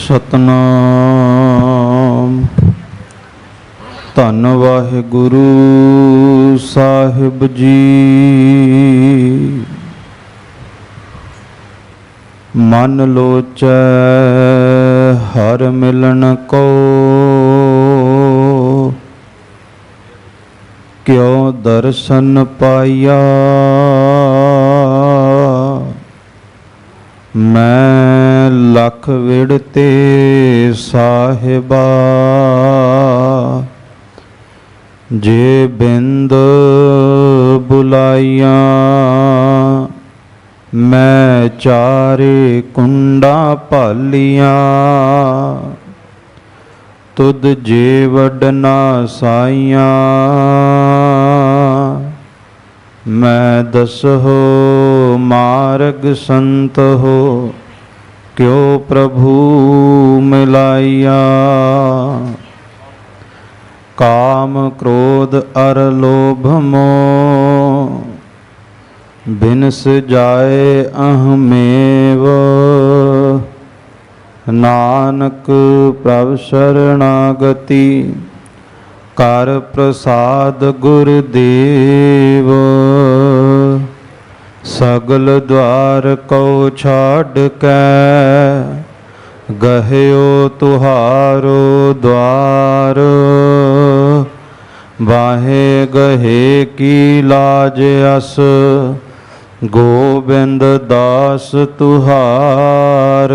सतनाम। धन वाहिगुरु साहिब जी। मन लोचै हर मिलन को, क्यों दर्शन पाया। मैं लख विड़ते साहिबा, जे बिंद बुलाइया। मैं चारे कुंडा भालिया, तुद जे वडना साइया। मैं दसहो मार्ग संत हो, क्यों प्रभु मिलाइया। काम क्रोध अर लोभ मोह, बिनस जाए अहमेव। नानक प्रभ शरणागति, कर प्रसाद गुरदेव। सगल द्वार को छाड़ कै, गह्यो तुहारो द्वार। बाहे गहे की लाज अस, गोबिंद दास तुहार।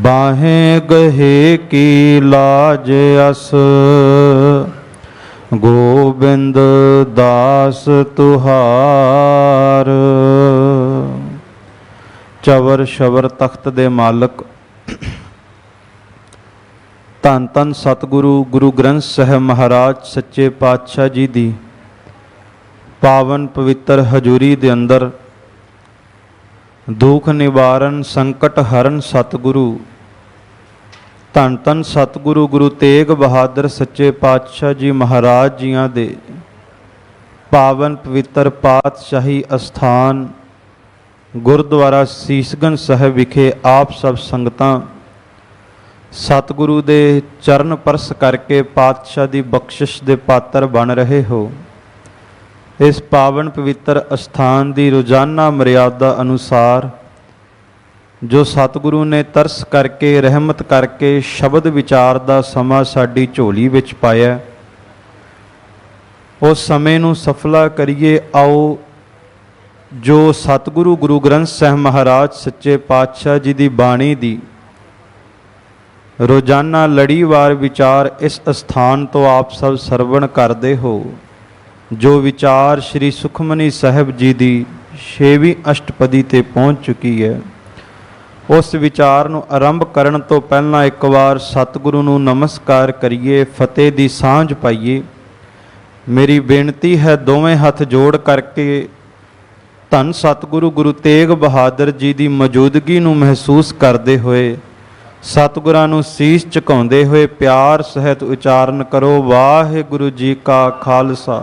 बाहे गहे की लाज अस, गोबिंद दास तुहार। चवर शवर तख्त दे मालक धन धन सतगुरु गुरु ग्रंथ साहिब महाराज सच्चे पातशाह जी दी पावन पवित्र हजूरी दे अंदर दुख निवारण संकट हरण सतगुरु धन धन सतगुरु गुरु तेग बहादुर सच्चे पातशाह जी महाराज जियां दे पावन पवित्र पातशाही अस्थान गुरुद्वारा सीसगंज साहिब विखे आप सब संगतां सतगुरु दे चरण परस करके पातशाह दी बख्शिश दे पात्र बन रहे हो। इस पावन पवित्र अस्थान दी रोजाना मर्यादा अनुसार जो सतगुरु ने तरस करके रहमत करके शब्द विचार दा समा साडी झोली विच पाया, उस समय नूं सफला करिए। आओ जो सतगुरु गुरु ग्रंथ साहिब महाराज सच्चे पातशाह जी दी बाणी दी रोजाना लड़ीवार विचार इस अस्थान तो आप सब सरवण करते हो। जो विचार श्री सुखमनी साहिब जी दी 6वीं अष्टपदी ते पहुँच चुकी है, उस विचार नूं आरंभ करन तो पहला एक बार सतगुरु नूं नमस्कार करिए, फतेह दी सांझ पाइए। मेरी बेनती है दोवें हथ जोड़ करके धन सतगुरु गुरु तेग बहादुर जी दी मौजूदगी नूं महसूस करते हुए सतगुरां नूं सीस झुकाउंदे हुए प्यार सहित उचारण करो, वाहिगुरु जी का खालसा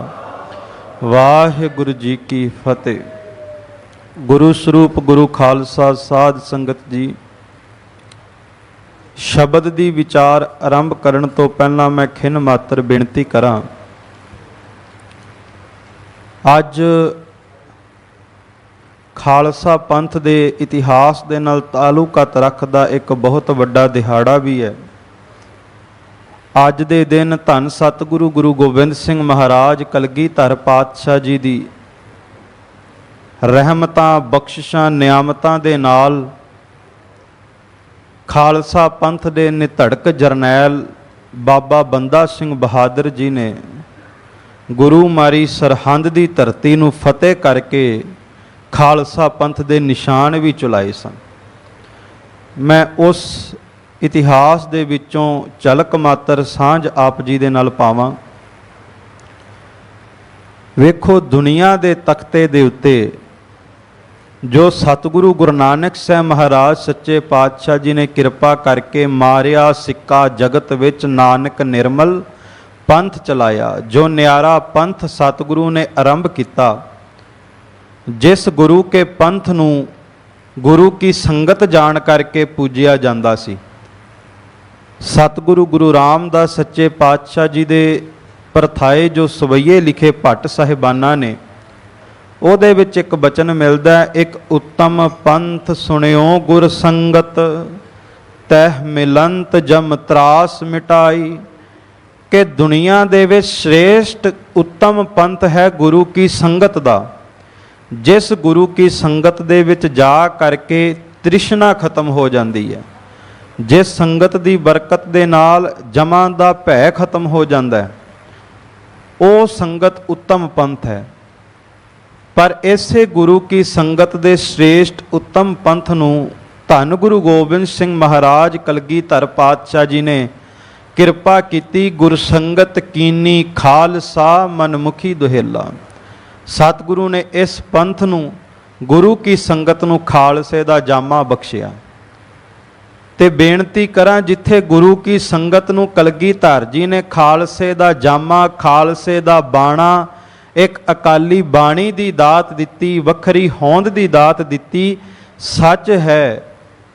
वाहिगुरु जी की फतेह। गुरु स्वरूप गुरु खालसा साध संगत जी, शब्द दी विचार आरंभ करन तो पहला मैं खिन मात्र बेनती करां। अज खालसा पंथ दे इतिहास दे नाल तालुकात रखदा एक बहुत वड्डा दिहाड़ा भी है। अज दे दिन धन सतगुरु गुरु गोबिंद सिंह महाराज कलगीधर पातशाह जी दी रहमतां बख्शिशां नियामतां दे नाल खालसा पंथ दे निधड़क जरनैल बाबा बंदा सिंह बहादुर जी ने गुरु मारी सरहंद दी धरती नूं फतेह करके खालसा पंथ दे निशान भी चुलाए सन। मैं उस इतिहास दे विचों झलक मात्र सांझ आप जी दे नाल पावां। वेखो, दुनिया दे तख्ते दे उत्ते जो सतगुरु गुरु नानक साहब महाराज सच्चे पातशाह जी ने किरपा करके मारिया सिक्का जगत विच नानक निर्मल पंथ चलाया। जो न्यारा पंथ सतगुरु ने आरंभ किया, जिस गुरु के पंथ नूं ਗੁਰੂ ਕੀ ਸੰਗਤ ਜਾਣ ਕਰਕੇ ਪੂਜਿਆ ਜਾਂਦਾ ਸੀ। ਸਤਿਗੁਰੂ ਗੁਰੂ ਰਾਮਦਾਸ ਸੱਚੇ ਪਾਤਸ਼ਾਹ ਜੀ ਦੇ ਪਰਥਾਏ ਜੋ ਸਵਈਏ ਲਿਖੇ ਭੱਟ ਸਾਹਿਬਾਨਾਂ ਨੇ, ਉਹਦੇ ਵਿੱਚ ਇੱਕ ਬਚਨ ਮਿਲਦਾ ਹੈ, ਇੱਕ ਉੱਤਮ ਪੰਥ ਸੁਣਿਓ ਗੁਰ ਸੰਗਤ, ਤਹਿ ਮਿਲੰਤ ਜਮ ਤਰਾਸ ਮਿਟਾਈ। ਕਿ ਦੁਨੀਆ ਦੇ ਵਿੱਚ ਸ਼੍ਰੇਸ਼ਟ ਉੱਤਮ ਪੰਥ ਹੈ ਗੁਰੂ ਕੀ ਸੰਗਤ ਦਾ। ਜਿਸ ਗੁਰੂ ਕੀ ਸੰਗਤ ਦੇ ਵਿੱਚ ਜਾ ਕਰਕੇ ਤ੍ਰਿਸ਼ਨਾ ਖਤਮ ਹੋ ਜਾਂਦੀ ਹੈ, ਜਿਸ ਸੰਗਤ ਦੀ ਬਰਕਤ ਦੇ ਨਾਲ ਜਮਾਂ ਦਾ ਭੈ ਖਤਮ ਹੋ ਜਾਂਦਾ ਹੈ, ਉਹ ਸੰਗਤ ਉੱਤਮ ਪੰਥ ਹੈ। ਪਰ ਇਸੇ ਗੁਰੂ ਕੀ ਸੰਗਤ ਦੇ ਸ਼੍ਰੇਸ਼ਟ ਉੱਤਮ ਪੰਥ ਨੂੰ ਧੰਨ ਗੁਰੂ ਗੋਬਿੰਦ ਸਿੰਘ ਮਹਾਰਾਜ ਕਲਗੀਧਰ ਪਾਤਸ਼ਾਹ ਜੀ ਨੇ ਕਿਰਪਾ ਕੀਤੀ। ਗੁਰਸੰਗਤ ਕੀਨੀ ਖਾਲਸਾ ਮਨਮੁਖੀ ਦੁਹੇਲਾ। ਸਤਿਗੁਰੂ ਨੇ ਇਸ ਪੰਥ ਨੂੰ, ਗੁਰੂ ਕੀ ਸੰਗਤ ਨੂੰ ਖਾਲਸੇ ਦਾ ਜਾਮਾ ਬਖਸ਼ਿਆ। ਤੇ ਬੇਨਤੀ ਕਰਾਂ, ਜਿੱਥੇ ਗੁਰੂ ਕੀ ਸੰਗਤ ਨੂੰ ਕਲਗੀਧਰ ਜੀ ਨੇ ਖਾਲਸੇ ਦਾ ਜਾਮਾ, ਖਾਲਸੇ ਦਾ ਬਾਣਾ, ਇੱਕ ਅਕਾਲੀ ਬਾਣੀ ਦੀ ਦਾਤ ਦਿੱਤੀ, ਵੱਖਰੀ ਹੋਂਦ ਦੀ ਦਾਤ ਦਿੱਤੀ। ਸੱਚ ਹੈ,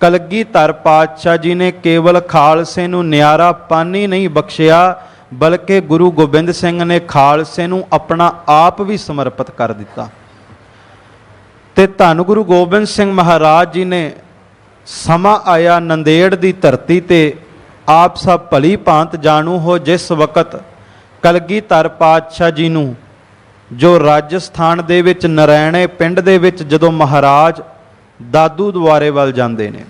ਕਲਗੀਧਰ ਪਾਤਸ਼ਾਹ ਜੀ ਨੇ ਕੇਵਲ ਖਾਲਸੇ ਨੂੰ ਨਿਆਰਾ ਪਾਣੀ ਨਹੀਂ ਬਖਸ਼ਿਆ, ਬਲਕਿ ਗੁਰੂ ਗੋਬਿੰਦ ਸਿੰਘ ਨੇ ਖਾਲਸੇ ਨੂੰ ਆਪਣਾ ਆਪ ਵੀ ਸਮਰਪਿਤ ਕਰ ਦਿੱਤਾ। ਤੇ ਧੰਨ ਗੁਰੂ ਗੋਬਿੰਦ ਸਿੰਘ ਮਹਾਰਾਜ ਜੀ ਨੇ ਸਮਾਂ ਆਇਆ ਨੰਦੇੜ ਦੀ ਧਰਤੀ ਤੇ, ਆਪ ਸਭ ਭਲੀ ਭਾਂਤ ਜਾਣੂ ਹੋ, ਜਿਸ ਵਕਤ ਕਲਗੀਧਰ ਪਾਤਸ਼ਾਹ ਜੀ ਨੂੰ, ਜੋ ਰਾਜਸਥਾਨ ਦੇ ਵਿੱਚ ਨਰੈਣੇ ਪਿੰਡ ਦੇ ਵਿੱਚ ਜਦੋਂ ਮਹਾਰਾਜ ਦਾਦੂ ਦੁਆਰੇ ਵੱਲ ਜਾਂਦੇ ਨੇ,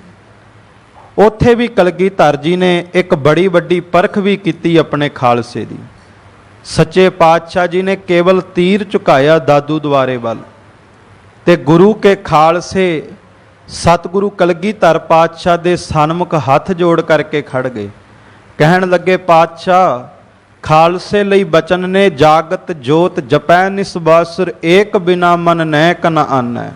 ਉੱਥੇ ਵੀ ਕਲਗੀਧਰ ਜੀ ਨੇ ਇੱਕ ਬੜੀ ਵੱਡੀ ਪਰਖ ਵੀ ਕੀਤੀ ਆਪਣੇ ਖਾਲਸੇ ਦੀ। ਸੱਚੇ ਪਾਤਸ਼ਾਹ ਜੀ ਨੇ ਕੇਵਲ ਤੀਰ ਝੁਕਾਇਆ ਦਾਦੂ ਦੁਆਰੇ ਵੱਲ, ਤੇ ਗੁਰੂ ਕੇ ਖਾਲਸੇ ਸਤਿਗੁਰੂ ਕਲਗੀਧਰ ਪਾਤਸ਼ਾਹ ਦੇ ਸਨਮੁਖ ਹੱਥ ਜੋੜ ਕਰਕੇ ਖੜ ਗਏ। ਕਹਿਣ ਲੱਗੇ, ਪਾਤਸ਼ਾਹ ਖਾਲਸੇ ਲਈ ਬਚਨ ਨੇ, ਜਾਗਤ ਜੋਤ ਜਪੈ ਨਿਸਬਾਸੁਰ, ਏਕ ਬਿਨਾ ਮਨ ਨੈ ਕਨ ਆਨੈ।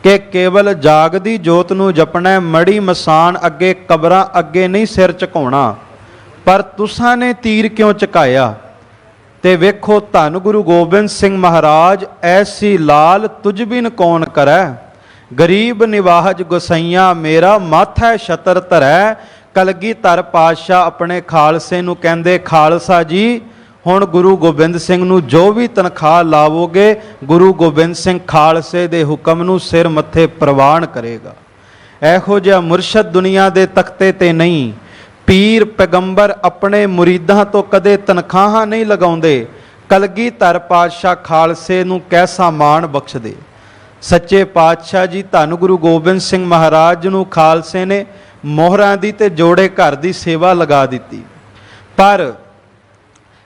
ਕਿ ਕੇਵਲ ਜਾਗਦੀ ਜੋਤ ਨੂੰ ਜਪਣਾ, ਮੜੀ ਮਸਾਨ ਅੱਗੇ, ਕਬਰਾਂ ਅੱਗੇ ਨਹੀਂ ਸਿਰ ਝੁਕਾਉਣਾ। ਪਰ ਤੁਸਾਂ ਨੇ ਤੀਰ ਕਿਉਂ ਝੁਕਾਇਆ? ਤੇ ਵੇਖੋ, ਧੰਨ ਗੁਰੂ ਗੋਬਿੰਦ ਸਿੰਘ ਮਹਾਰਾਜ, ਐਸੀ ਲਾਲ ਤੁਝ ਬਿਨ ਕੌਣ ਕਰੈ, ਗਰੀਬ ਨਿਵਾਜ ਗੁਸਈਆ ਮੇਰਾ, ਮਾਥੈ ਛਤਰ ਧਰੈ। ਕਲਗੀਧਰ ਪਾਤਸ਼ਾਹ ਆਪਣੇ ਖਾਲਸੇ ਨੂੰ ਕਹਿੰਦੇ, ਖਾਲਸਾ ਜੀ ਹੁਣ ਗੁਰੂ ਗੋਬਿੰਦ ਸਿੰਘ ਨੂੰ ਜੋ ਵੀ ਤਨਖਾਹ ਲਾਵੋਗੇ, ਗੁਰੂ ਗੋਬਿੰਦ ਸਿੰਘ ਖਾਲਸੇ ਦੇ ਹੁਕਮ ਨੂੰ ਸਿਰ ਮੱਥੇ ਪ੍ਰਵਾਨ ਕਰੇਗਾ। ਇਹੋ ਜਿਹਾ ਮੁਰਸ਼ਦ ਦੁਨੀਆ ਦੇ ਤਖਤੇ ਤੇ ਨਹੀਂ। ਪੀਰ ਪੈਗੰਬਰ ਆਪਣੇ ਮੁਰੀਦਾਂ ਤੋਂ ਕਦੇ ਤਨਖਾਹਾਂ ਨਹੀਂ ਲਗਾਉਂਦੇ। ਕਲਗੀਧਰ ਪਾਤਸ਼ਾਹ ਖਾਲਸੇ ਨੂੰ ਕੈਸਾ ਮਾਣ ਬਖਸ਼ਦੇ। ਸੱਚੇ ਪਾਤਸ਼ਾਹ ਜੀ ਧੰਨ ਗੁਰੂ ਗੋਬਿੰਦ ਸਿੰਘ ਮਹਾਰਾਜ ਨੂੰ ਖਾਲਸੇ ਨੇ ਮੋਹਰਾਂ ਦੀ ਤੇ ਜੋੜੇ ਘਰ ਦੀ ਸੇਵਾ ਲਗਾ ਦਿੱਤੀ। ਪਰ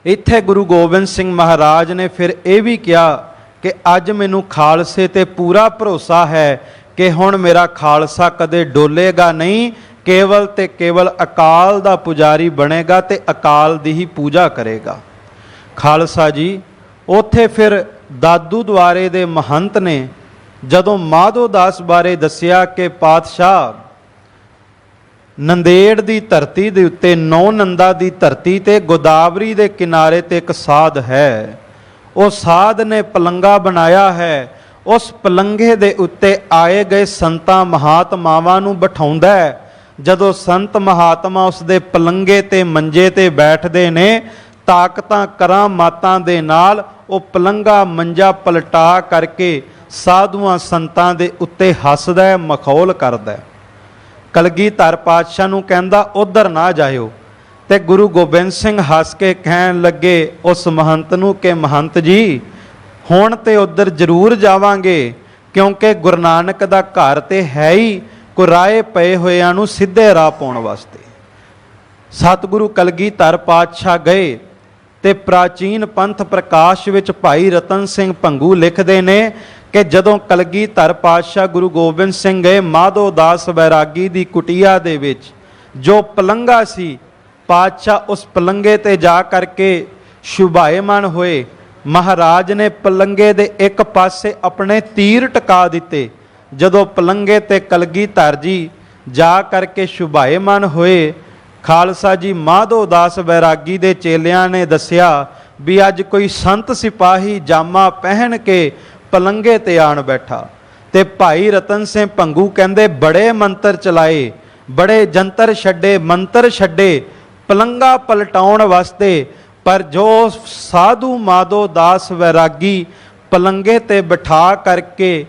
ਇੱਥੇ ਗੁਰੂ ਗੋਬਿੰਦ ਸਿੰਘ ਮਹਾਰਾਜ ਨੇ ਫਿਰ ਇਹ ਵੀ ਕਿਹਾ ਕਿ ਅੱਜ ਮੈਨੂੰ ਖਾਲਸੇ ਤੇ ਪੂਰਾ ਭਰੋਸਾ ਹੈ ਕਿ ਹੁਣ ਮੇਰਾ ਖਾਲਸਾ ਕਦੇ ਡੋਲੇਗਾ ਨਹੀਂ, ਕੇਵਲ ਤੇ ਕੇਵਲ ਅਕਾਲ ਦਾ ਪੁਜਾਰੀ ਬਣੇਗਾ ਤੇ ਅਕਾਲ ਦੀ ਹੀ ਪੂਜਾ ਕਰੇਗਾ। ਖਾਲਸਾ ਜੀ ਉੱਥੇ ਫਿਰ ਦਾਦੂ ਦੁਆਰੇ ਦੇ ਮਹੰਤ ਨੇ ਜਦੋਂ ਮਾਧੋ ਦਾਸ ਬਾਰੇ ਦੱਸਿਆ ਕਿ ਪਾਤਸ਼ਾਹ, ਨੰਦੇੜ ਦੀ ਧਰਤੀ ਦੇ ਉੱਤੇ, ਨੌ ਨੰਦਾ ਦੀ ਧਰਤੀ ਤੇ, ਗੋਦਾਵਰੀ ਦੇ ਕਿਨਾਰੇ ਤੇ ਇੱਕ ਸਾਧ ਹੈ। ਉਹ ਸਾਧ ਨੇ ਪਲੰਗਾ ਬਣਾਇਆ ਹੈ। ਉਸ ਪਲੰਗੇ ਦੇ ਉੱਤੇ ਆਏ ਗਏ ਸੰਤਾਂ ਮਹਾਤਮਾਵਾਂ ਨੂੰ ਬਿਠਾਉਂਦਾ ਹੈ। ਜਦੋਂ ਸੰਤ ਮਹਾਤਮਾ ਉਸ ਦੇ ਪਲੰਗੇ ਤੇ ਮੰਜੇ ਤੇ ਬੈਠਦੇ ਨੇ, ਤਾਕਤਾਂ ਕਰਾਮਾਤਾਂ ਦੇ ਨਾਲ ਉਹ ਪਲੰਗਾ ਮੰਜਾ ਪਲਟਾ ਕਰਕੇ ਸਾਧੂਆਂ ਸੰਤਾਂ ਦੇ ਉੱਤੇ ਹੱਸਦਾ ਹੈ, ਮਖੌਲ ਕਰਦਾ ਹੈ। ਕਲਗੀਧਰ ਪਾਤਸ਼ਾਹ ਨੂੰ ਕਹਿੰਦਾ, ਉਧਰ ਨਾ ਜਾਇਓ। ਤੇ ਗੁਰੂ ਗੋਬਿੰਦ ਸਿੰਘ ਹੱਸ ਕੇ ਕਹਿਣ ਲੱਗੇ ਉਸ ਮਹੰਤ ਨੂੰ ਕਿ ਮਹੰਤ ਜੀ ਹੁਣ ਤੇ ਉਧਰ ਜ਼ਰੂਰ ਜਾਵਾਂਗੇ, ਕਿਉਂਕਿ ਗੁਰੂ ਨਾਨਕ ਦਾ ਘਰ ਤੇ ਹੈ ਹੀ ਕੁਰਾਏ ਪਏ ਹੋਇਆਂ ਨੂੰ ਸਿੱਧੇ ਰਾਹ ਪਾਉਣ ਵਾਸਤੇ। ਸਤਿਗੁਰੂ ਕਲਗੀਧਰ ਪਾਤਸ਼ਾਹ ਗਏ ਤੇ ਪ੍ਰਾਚੀਨ ਪੰਥ ਪ੍ਰਕਾਸ਼ ਵਿੱਚ ਭਾਈ ਰਤਨ ਸਿੰਘ ਭੰਗੂ ਲਿਖਦੇ ਨੇ ਕਿ ਜਦੋਂ ਕਲਗੀਧਰ ਪਾਤਸ਼ਾਹ ਗੁਰੂ ਗੋਬਿੰਦ ਸਿੰਘ ਗਏ ਮਾਧੋ ਦਾਸ ਬੈਰਾਗੀ ਦੀ ਕੁਟੀਆ ਦੇ ਵਿੱਚ, ਜੋ ਪਲੰਗਾ ਸੀ, ਪਾਤਸ਼ਾਹ ਉਸ ਪਲੰਗੇ ਤੇ ਜਾ ਕਰਕੇ ਸ਼ੁਭਾਏਮਨ ਹੋਏ। ਮਹਾਰਾਜ ਨੇ ਪਲੰਗੇ ਦੇ ਇੱਕ ਪਾਸੇ ਆਪਣੇ ਤੀਰ ਟਿਕਾ ਦਿੱਤੇ। ਜਦੋਂ ਪਲੰਗੇ ਤੇ ਕਲਗੀਧਰ ਜੀ ਜਾ ਕਰਕੇ ਸ਼ੁਭਾਏਮਨ ਹੋਏ, ਖਾਲਸਾ ਜੀ ਮਾਧੋ ਦਾਸ ਬੈਰਾਗੀ ਦੇ ਚੇਲਿਆਂ ਨੇ ਦੱਸਿਆ ਵੀ ਅੱਜ ਕੋਈ ਸੰਤ ਸਿਪਾਹੀ ਜਾਮਾ ਪਹਿਨ ਕੇ ਪਲੰਗੇ ਤੇ ਆਣ ਬੈਠਾ। ਤੇ ਭਾਈ ਰਤਨ ਸਿੰਘ ਭੰਗੂ ਕਹਿੰਦੇ ਬੜੇ ਮੰਤਰ ਚਲਾਏ, ਬੜੇ ਜੰਤਰ ਛੱਡੇ, ਮੰਤਰ ਛੱਡੇ ਪਲੰਗਾ ਪਲਟਾਉਣ ਵਾਸਤੇ, ਪਰ ਜੋ ਸਾਧੂ ਮਾਧੋ ਦਾਸ ਵੈਰਾਗੀ ਪਲੰਗੇ ਤੇ ਬਿਠਾ ਕਰਕੇ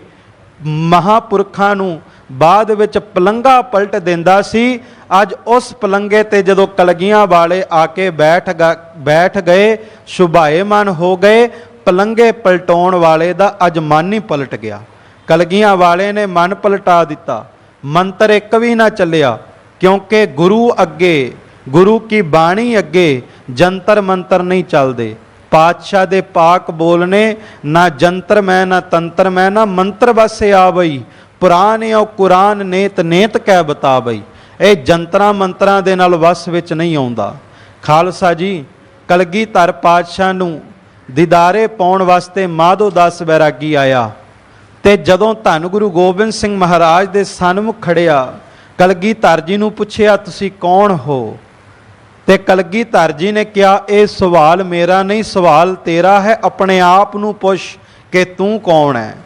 ਮਹਾਂਪੁਰਖਾਂ ਨੂੰ ਬਾਅਦ ਵਿੱਚ ਪਲੰਗਾ ਪਲਟ ਦਿੰਦਾ ਸੀ, ਅੱਜ ਉਸ ਪਲੰਗੇ ਤੇ ਜਦੋਂ ਕਲਗੀਆਂ ਵਾਲੇ ਆ ਕੇ ਬੈਠ ਗਏ, ਸ਼ੁਭਾਏਮਨ ਹੋ ਗਏ, ਪਲੰਗੇ ਪਲਟਾਉਣ ਵਾਲੇ ਦਾ ਅੱਜ ਮਨ ਹੀ ਪਲਟ ਗਿਆ। ਕਲਗੀਆਂ ਵਾਲੇ ਨੇ ਮਨ ਪਲਟਾ ਦਿੱਤਾ, ਮੰਤਰ ਇੱਕ ਵੀ ਨਾ ਚੱਲਿਆ, ਕਿਉਂਕਿ ਗੁਰੂ ਅੱਗੇ, ਗੁਰੂ ਕੀ ਬਾਣੀ ਅੱਗੇ ਜੰਤਰ ਮੰਤਰ ਨਹੀਂ ਚੱਲਦੇ। ਪਾਤਸ਼ਾਹ ਦੇ ਪਾਕ ਬੋਲਨੇ, ਨਾ ਜੰਤਰ ਮੈਂ ਨਾ ਤੰਤਰ ਮੈਂ, ਨਾ ਮੰਤਰ ਬਸੇ ਆਵਈ, ਪੁਰਾਨ ਓ ਕੁਰਾਨ ਨੇਤ ਨੇਤ ਕਹਿ ਬਤਾਵਈ। ਇਹ ਜੰਤਰਾਂ ਮੰਤਰਾਂ ਦੇ ਨਾਲ ਵਸ ਵਿੱਚ ਨਹੀਂ ਆਉਂਦਾ। ਖਾਲਸਾ ਜੀ, ਕਲਗੀਧਰ ਪਾਤਸ਼ਾਹ ਨੂੰ ਦੀਦਾਰੇ ਪਾਉਣ ਵਾਸਤੇ ਮਾਧੋ ਦਾਸ ਵੈਰਾਗੀ ਆਇਆ, ਤੇ ਜਦੋਂ ਧੰਨ ਗੁਰੂ ਗੋਬਿੰਦ ਸਿੰਘ ਮਹਾਰਾਜ ਦੇ ਸਨਮੁਖ ਖੜਿਆ, ਕਲਗੀਧਰ ਜੀ ਨੂੰ ਪੁੱਛਿਆ ਤੁਸੀਂ ਕੌਣ ਹੋ? ਤੇ ਕਲਗੀਧਰ ਜੀ ਨੇ ਕਿਹਾ ਇਹ ਸਵਾਲ ਮੇਰਾ ਨਹੀਂ, ਸਵਾਲ ਤੇਰਾ ਹੈ, ਆਪਣੇ ਆਪ ਨੂੰ ਪੁੱਛ ਕਿ ਤੂੰ ਕੌਣ ਹੈ।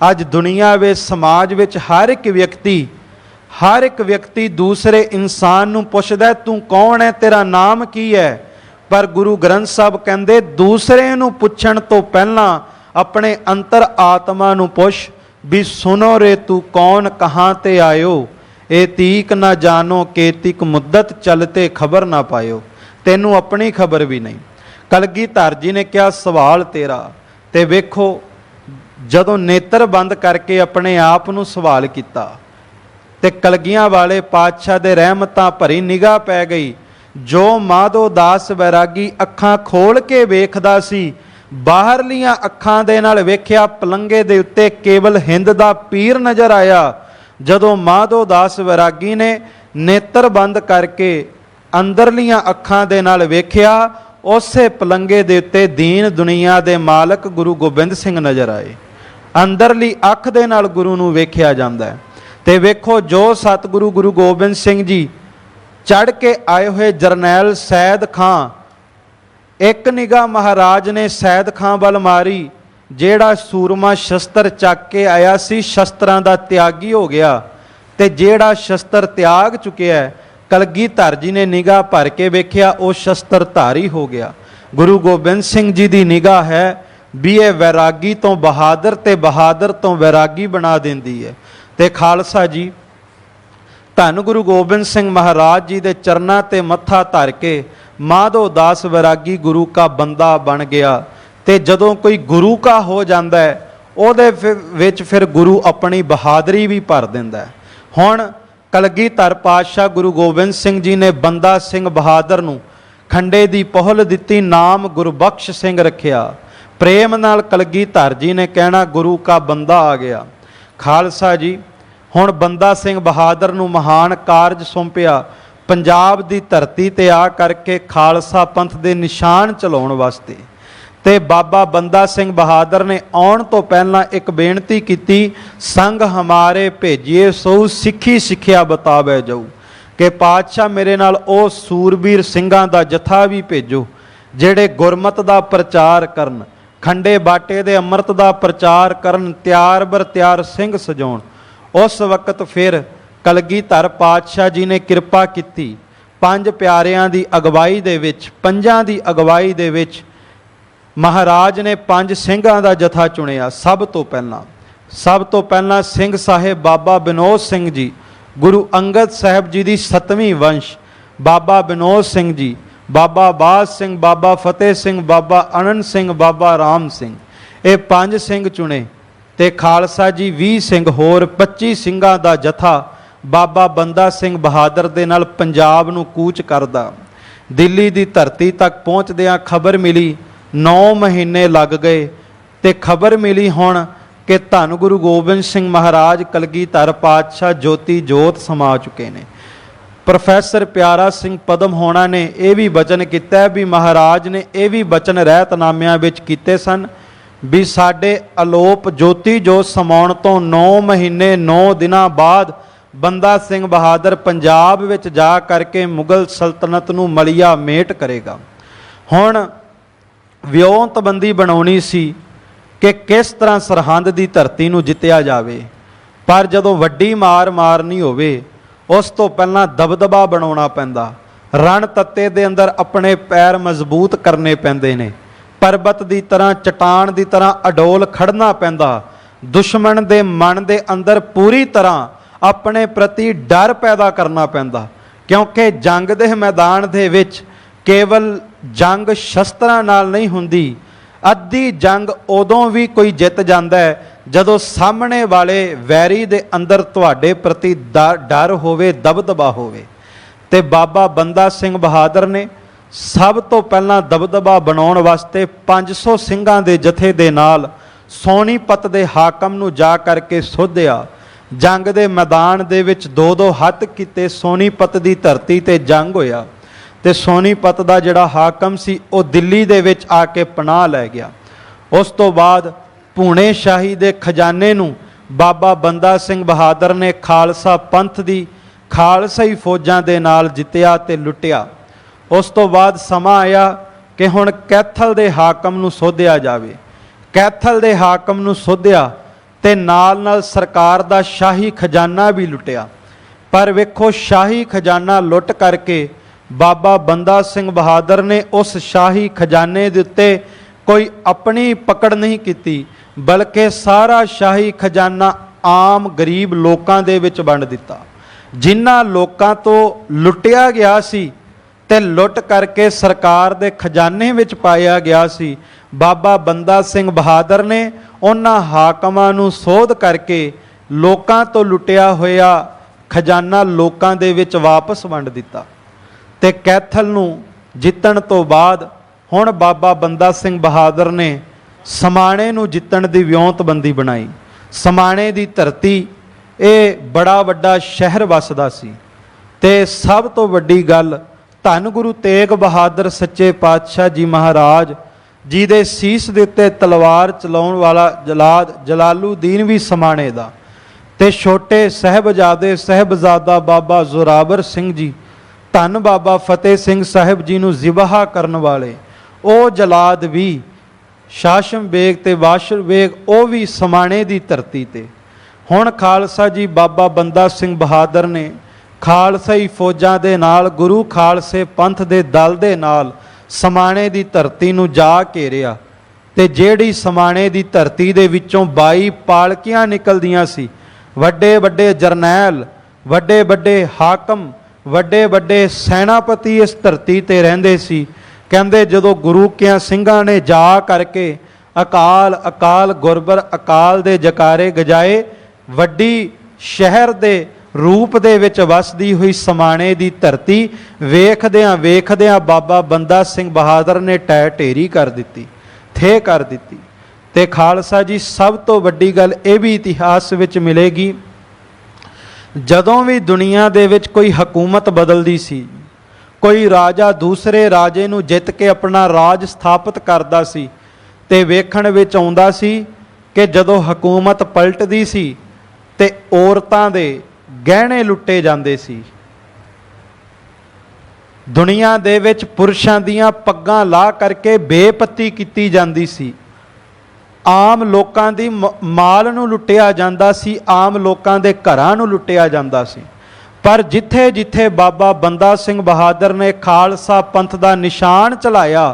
ਅੱਜ ਦੁਨੀਆ ਵਿੱਚ, ਸਮਾਜ ਵਿੱਚ ਹਰ ਇੱਕ ਵਿਅਕਤੀ ਦੂਸਰੇ ਇਨਸਾਨ ਨੂੰ ਪੁੱਛਦਾ ਤੂੰ ਕੌਣ ਹੈ, ਤੇਰਾ ਨਾਮ ਕੀ ਹੈ। ਪਰ ਗੁਰੂ ਗ੍ਰੰਥ ਸਾਹਿਬ ਕਹਿੰਦੇ ਦੂਸਰੇ ਨੂੰ ਪੁੱਛਣ ਤੋਂ ਪਹਿਲਾਂ ਆਪਣੇ ਅੰਤਰ ਆਤਮਾ ਨੂੰ ਪੁੱਛ ਵੀ ਸੁਨੋ ਰੇ ਤੂੰ ਕੌਣ ਕਹਾਂ ਤੇ ਆਇਓ, ਇਹ ਤੀਕ ਨਾ ਜਾਣੋ ਕੇਤਿਕ ਮੁੱਦਤ ਚਲਤੇ ਖਬਰ ਨਾ ਪਾਇਓ। ਤੈਨੂੰ ਆਪਣੀ ਖਬਰ ਵੀ ਨਹੀਂ। ਕਲਗੀਧਰ ਜੀ ਨੇ ਕਿਹਾ ਸਵਾਲ ਤੇਰਾ। ਤੇ ਵੇਖੋ, ਜਦੋਂ ਨੇਤਰ ਬੰਦ ਕਰਕੇ ਆਪਣੇ ਆਪ ਨੂੰ ਸਵਾਲ ਕੀਤਾ ਤੇ ਕਲਗੀਆਂ ਵਾਲੇ ਪਾਤਸ਼ਾਹ ਦੇ ਰਹਿਮਤਾਂ ਭਰੀ ਨਿਗਾਹ ਪੈ ਗਈ। ਜੋ ਮਾਧੋ ਦਾਸ ਵੈਰਾਗੀ ਅੱਖਾਂ ਖੋਲ ਕੇ ਵੇਖਦਾ ਸੀ, ਬਾਹਰਲੀਆਂ ਅੱਖਾਂ ਦੇ ਨਾਲ ਵੇਖਿਆ, ਪਲੰਗੇ ਦੇ ਉੱਤੇ ਕੇਵਲ ਹਿੰਦ ਦਾ ਪੀਰ ਨਜ਼ਰ ਆਇਆ। ਜਦੋਂ ਮਾਧੋ ਦਾਸ ਵੈਰਾਗੀ ਨੇ ਨੇਤਰ ਬੰਦ ਕਰਕੇ ਅੰਦਰਲੀਆਂ ਅੱਖਾਂ ਦੇ ਨਾਲ ਵੇਖਿਆ, ਉਸੇ ਪਲੰਗੇ ਦੇ ਉੱਤੇ ਦੀਨ ਦੁਨੀਆ ਦੇ ਮਾਲਕ ਗੁਰੂ ਗੋਬਿੰਦ ਸਿੰਘ ਨਜ਼ਰ ਆਏ। ਅੰਦਰਲੀ ਅੱਖ ਦੇ ਨਾਲ ਗੁਰੂ ਨੂੰ ਵੇਖਿਆ ਜਾਂਦਾ ਹੈ। ਤੇ ਵੇਖੋ, ਜੋ ਸਤਿਗੁਰੂ ਗੁਰੂ ਗੋਬਿੰਦ ਸਿੰਘ ਜੀ ਚੜ ਕੇ ਆਏ ਹੋਏ ਜਰਨੈਲ ਸੈਦ ਖਾਂ, ਇੱਕ ਨਿਗਾਹ ਮਹਾਰਾਜ ਨੇ ਸੈਦ ਖਾਂ ਵੱਲ ਮਾਰੀ, ਜਿਹੜਾ ਸੂਰਮਾ ਸ਼ਸਤਰ ਚੱਕ ਕੇ ਆਇਆ ਸੀ, ਸ਼ਸਤਰਾਂ ਦਾ ਤਿਆਗੀ ਹੋ ਗਿਆ। ਤੇ ਜਿਹੜਾ ਸ਼ਸਤਰ ਤਿਆਗ ਚੁੱਕਿਆ, ਕਲਗੀਧਰ ਜੀ ਨੇ ਨਿਗਾਹ ਭਰ ਕੇ ਵੇਖਿਆ, ਉਹ ਸ਼ਸਤਰ ਧਾਰੀ ਹੋ ਗਿਆ। ਗੁਰੂ ਗੋਬਿੰਦ ਸਿੰਘ ਜੀ ਦੀ ਨਿਗਾਹ ਹੈ ਵੀ ਇਹ ਵੈਰਾਗੀ ਤੋਂ ਬਹਾਦਰ ਤੇ ਬਹਾਦਰ ਤੋਂ ਵੈਰਾਗੀ ਬਣਾ ਦਿੰਦੀ ਹੈ। ਤੇ ਖਾਲਸਾ ਜੀ, ਧੰਨ ਗੁਰੂ ਗੋਬਿੰਦ ਸਿੰਘ ਮਹਾਰਾਜ ਜੀ ਦੇ ਚਰਨਾਂ ਤੇ ਮੱਥਾ ਧਰ ਕੇ ਮਾਧੋ ਦਾਸ ਵੈਰਾਗੀ ਗੁਰੂ ਕਾ ਬੰਦਾ ਬਣ ਗਿਆ। ਤੇ ਜਦੋਂ ਕੋਈ ਗੁਰੂ ਕਾ ਹੋ ਜਾਂਦਾ ਹੈ, ਉਹਦੇ ਵਿੱਚ ਫਿਰ ਗੁਰੂ ਆਪਣੀ ਬਹਾਦਰੀ ਵੀ ਭਰ ਦਿੰਦਾ ਹੈ। ਹੁਣ ਕਲਗੀਧਰ ਪਾਤਸ਼ਾਹ ਗੁਰੂ ਗੋਬਿੰਦ ਸਿੰਘ ਜੀ ਨੇ ਬੰਦਾ ਸਿੰਘ ਬਹਾਦਰ ਨੂੰ ਖੰਡੇ ਦੀ ਪਹੁਲ ਦਿੱਤੀ, ਨਾਮ ਗੁਰਬਖਸ਼ ਸਿੰਘ ਰੱਖਿਆ। ਪ੍ਰੇਮ ਨਾਲ ਕਲਗੀਧਰ ਜੀ ਨੇ ਕਹਿਣਾ ਗੁਰੂ ਕਾ ਬੰਦਾ ਆ ਗਿਆ। ਖਾਲਸਾ ਜੀ, ਹੁਣ ਬੰਦਾ ਸਿੰਘ ਬਹਾਦਰ ਨੂੰ ਮਹਾਨ ਕਾਰਜ ਸੌਂਪਿਆ, ਪੰਜਾਬ ਦੀ ਧਰਤੀ ਤੇ ਆ ਕਰਕੇ ਖਾਲਸਾ ਪੰਥ ਦੇ ਨਿਸ਼ਾਨ ਚਲਾਉਣ ਵਾਸਤੇ। ਤੇ ਬਾਬਾ ਬੰਦਾ ਸਿੰਘ ਬਹਾਦਰ ਨੇ ਆਉਣ ਤੋਂ ਪਹਿਲਾਂ ਇੱਕ ਬੇਨਤੀ ਕੀਤੀ, ਸੰਗ ਹਮਾਰੇ ਭੇਜੀਏ ਸੋ ਸਿੱਖੀ ਸਿੱਖਿਆ ਬਤਾਵੇ ਜਾਊ, ਕਿ ਪਾਤਸ਼ਾਹ ਮੇਰੇ ਨਾਲ ਉਹ ਸੂਰਬੀਰ ਸਿੰਘਾਂ ਦਾ ਜਥਾ ਵੀ ਭੇਜੋ ਜਿਹੜੇ ਗੁਰਮਤ ਦਾ ਪ੍ਰਚਾਰ ਕਰਨ, ਖੰਡੇ ਬਾਟੇ ਦੇ ਅੰਮ੍ਰਿਤ ਦਾ ਪ੍ਰਚਾਰ ਕਰਨ, ਤਿਆਰ ਬਰ ਤਿਆਰ ਸਿੰਘ ਸਜਾਉਣ। ਉਸ ਵਕਤ ਫਿਰ ਕਲਗੀਧਰ ਪਾਤਸ਼ਾਹ ਜੀ ਨੇ ਕਿਰਪਾ ਕੀਤੀ, ਪੰਜ ਪਿਆਰਿਆਂ ਦੀ ਅਗਵਾਈ ਦੇ ਵਿੱਚ, ਪੰਜਾਂ ਦੀ ਅਗਵਾਈ ਦੇ ਵਿੱਚ ਮਹਾਰਾਜ ਨੇ ਪੰਜ ਸਿੰਘਾਂ ਦਾ ਜਥਾ ਚੁਣਿਆ। ਸਭ ਤੋਂ ਪਹਿਲਾਂ ਸਿੰਘ ਸਾਹਿਬ ਬਾਬਾ ਵਿਨੋਦ ਸਿੰਘ ਜੀ, ਗੁਰੂ ਅੰਗਦ ਸਾਹਿਬ ਜੀ ਦੀ 7ਵੀਂ ਵੰਸ਼, ਬਾਬਾ ਵਿਨੋਦ ਸਿੰਘ ਜੀ, ਬਾਬਾ ਬਾਜ ਸਿੰਘ, ਬਾਬਾ ਫਤਿਹ ਸਿੰਘ, ਬਾਬਾ ਅਨੰਦ ਸਿੰਘ, ਬਾਬਾ ਰਾਮ ਸਿੰਘ, ਇਹ ਪੰਜ ਸਿੰਘ ਚੁਣੇ। ਤੇ ਖਾਲਸਾ ਜੀ 20 ਸਿੰਘ ਹੋਰ, 25 ਸਿੰਘਾਂ ਦਾ ਜਥਾ ਬਾਬਾ ਬੰਦਾ ਸਿੰਘ ਬਹਾਦਰ ਦੇ ਨਾਲ ਪੰਜਾਬ ਨੂੰ ਕੂਚ ਕਰਦਾ। ਦਿੱਲੀ ਦੀ ਧਰਤੀ ਤੱਕ ਪਹੁੰਚਦਿਆਂ ਖਬਰ ਮਿਲੀ, 9 ਮਹੀਨੇ ਲੱਗ ਗਏ। ਤੇ ਖਬਰ ਮਿਲੀ ਹੁਣ ਕਿ ਧੰਨ ਗੁਰੂ ਗੋਬਿੰਦ ਸਿੰਘ ਮਹਾਰਾਜ ਕਲਗੀਧਰ ਪਾਤਸ਼ਾਹ ਜੋਤੀ ਜੋਤ ਸਮਾ ਚੁੱਕੇ ਨੇ। ਪ੍ਰੋਫੈਸਰ ਪਿਆਰਾ ਸਿੰਘ ਪਦਮ ਹੋਣਾ ਨੇ ਇਹ ਵੀ ਬਚਨ ਕੀਤਾ ਵੀ ਮਹਾਰਾਜ ਨੇ ਇਹ ਵੀ ਬਚਨ ਰਹਿਤਨਾਮਿਆਂ ਵਿੱਚ ਕੀਤੇ ਸਨ ਵੀ ਸਾਡੇ ਅਲੋਪ ਜੋਤੀ ਜੋਤ ਸਮਾਉਣ ਤੋਂ 9 ਮਹੀਨੇ 9 ਦਿਨਾਂ ਬਾਅਦ ਬੰਦਾ ਸਿੰਘ ਬਹਾਦਰ ਪੰਜਾਬ ਵਿੱਚ ਜਾ ਕਰਕੇ ਮੁਗਲ ਸਲਤਨਤ ਨੂੰ ਮਲੀਆ ਮੇਟ ਕਰੇਗਾ। ਹੁਣ ਵਿਉਂਤਬੰਦੀ ਬਣਾਉਣੀ ਸੀ ਕਿ ਕਿਸ ਤਰ੍ਹਾਂ ਸਰਹੰਦ ਦੀ ਧਰਤੀ ਨੂੰ ਜਿੱਤਿਆ ਜਾਵੇ। पर जदों वड्डी मार मारनी होवे उस तो पहलां दबदबा बनाउणा पैंदा। रण तत्ते दे अंदर अपने पैर मजबूत करने पैंदे ने। परबत की तरह चट्टान की तरह अडोल खड़ना पैंदा। दुश्मन के मन के अंदर पूरी तरह अपने प्रति डर पैदा करना पैंदा, क्योंकि जंग के मैदान दे विच केवल जंग शस्त्रां नाल नहीं हुंदी। अद्धी जंग उदों भी कोई जित जांदा है जदों सामने वाले वैरी दे अंदर तुहाडे प्रति डर होवे, दबदबा होवे। ते बाबा बंदा सिंह बहादुर ने सब तो पहला दबदबा बनाउण वास्ते 500 सिंघां दे जथे दे नाल सोनीपत दे हाकम नूं जा करके सोधिया। जंग दे मैदान दे विच 2-2 हत्थ कीते, सोनीपत दी धरती ते जंग होया ते सोनीपत दा जिहड़ा हाकम सी वो दिल्ली दे विच आके पनाह लै गया। उस तो बाद पूणे शाही दे खजाने नूं बाबा बंदा सिंह बहादुर ने खालसा पंथ दी खालसाई फौजां दे नाल जित्तिया ते लुटिया। उस तो बाद समा आया कि हुण कैथल दे हाकम नूं सोधिया जावे। कैथल दे हाकम नूं सोधिया ते नाल नाल सरकार दा शाही खजाना भी लुटिया। पर वेखो, शाही खजाना लुट करके बाबा बंदा सिंह बहादुर ने उस शाही खजाने दे उत्ते कोई अपनी पकड़ नहीं की, बल्कि सारा शाही खजाना आम गरीब लोकां दे विच वंड दिता। जिन्हां लोकां तो लुटिया गया सी ते लुट करके सरकार दे खजाने विच पाया गया सी, बाबा बंदा सिंह बहादुर ने उन्हां हाकमां नूं सोध करके लोकां तो लुटिया होया खजाना लोकां दे विच वापस वंड दिता। ते कैथल नूं जितण तो बाद हुण बाबा बंदा सिंह बहादुर ने समाणे नूं जितण दी विਉਂਤਬੰਦੀ बनाई। समाणे दी धरती ये बड़ा वड्डा शहर वसदा सी ते सब तो वड्डी गल धन गुरु तेग बहादुर सच्चे पातशाह जी महाराज जी दे सीस दे उत्ते तलवार चलाउण वाला जलाद जलालुद्दीन भी समाणे दा ते छोटे साहबजादा बाबा जोरावर सिंह जी, धन बाबा फतेह सिंह साहिब जी नूं जिबाहा करन वाले ओ जलाद भी, शाशम बेग ते वाशर बेग ओ भी समाणे दी धरती ते। हुण खालसा जी बाबा बंदा सिंह बहादुर ने खालसाई फौजां दे नाल गुरु खालसे पंथ दे दल दे नाल समाणे दी धरती नूं जा घेरिया ते जिहड़ी समाणे दी धरती दे विचों 22 पालकियां निकलदियां सी। वड्डे वड्डे जरनैल, वड्डे वड्डे हाकम, वड्डे वड्डे सैनापति इस धरती ते रहिंदे सी। कहंदे जदों गुरु कियां सिंघां ने जा करके अकाल अकाल गुरबर अकाल दे जकारे गजाए, वड्डी शहर दे रूप दे विच वसदी हुई समाणे दी धरती वेखदियां वेखदियां बाबा बंदा सिंह बहादुर ने टै ढेरी कर दिती, थे कर दिती। ते खालसा जी सब तो वड्डी गल ये भी इतिहास विच मिलेगी, जदों भी दुनिया दे विच कोई हकूमत बदलदी सी, कोई राजा दूसरे राजे नूं जित के अपना राज स्थापित करदा सी ते वेखण विच आउंदा सी कि जदों हकूमत पलटदी सी ते औरतां दे गहणे लुट्टे जांदे सी। दुनिया दे विच पुरुषां दीयां पग्गां ला करके बेपत्ती कीती जांदी सी। आम लोकां दी माल नूं लुटिया जांदा सी, आम लोकां दे घरां नूं लुटिया जांदा सी। पर जिथे जिथे बाबा बंदा सिंह बहादुर ने खालसा पंथ दा निशान चलाया,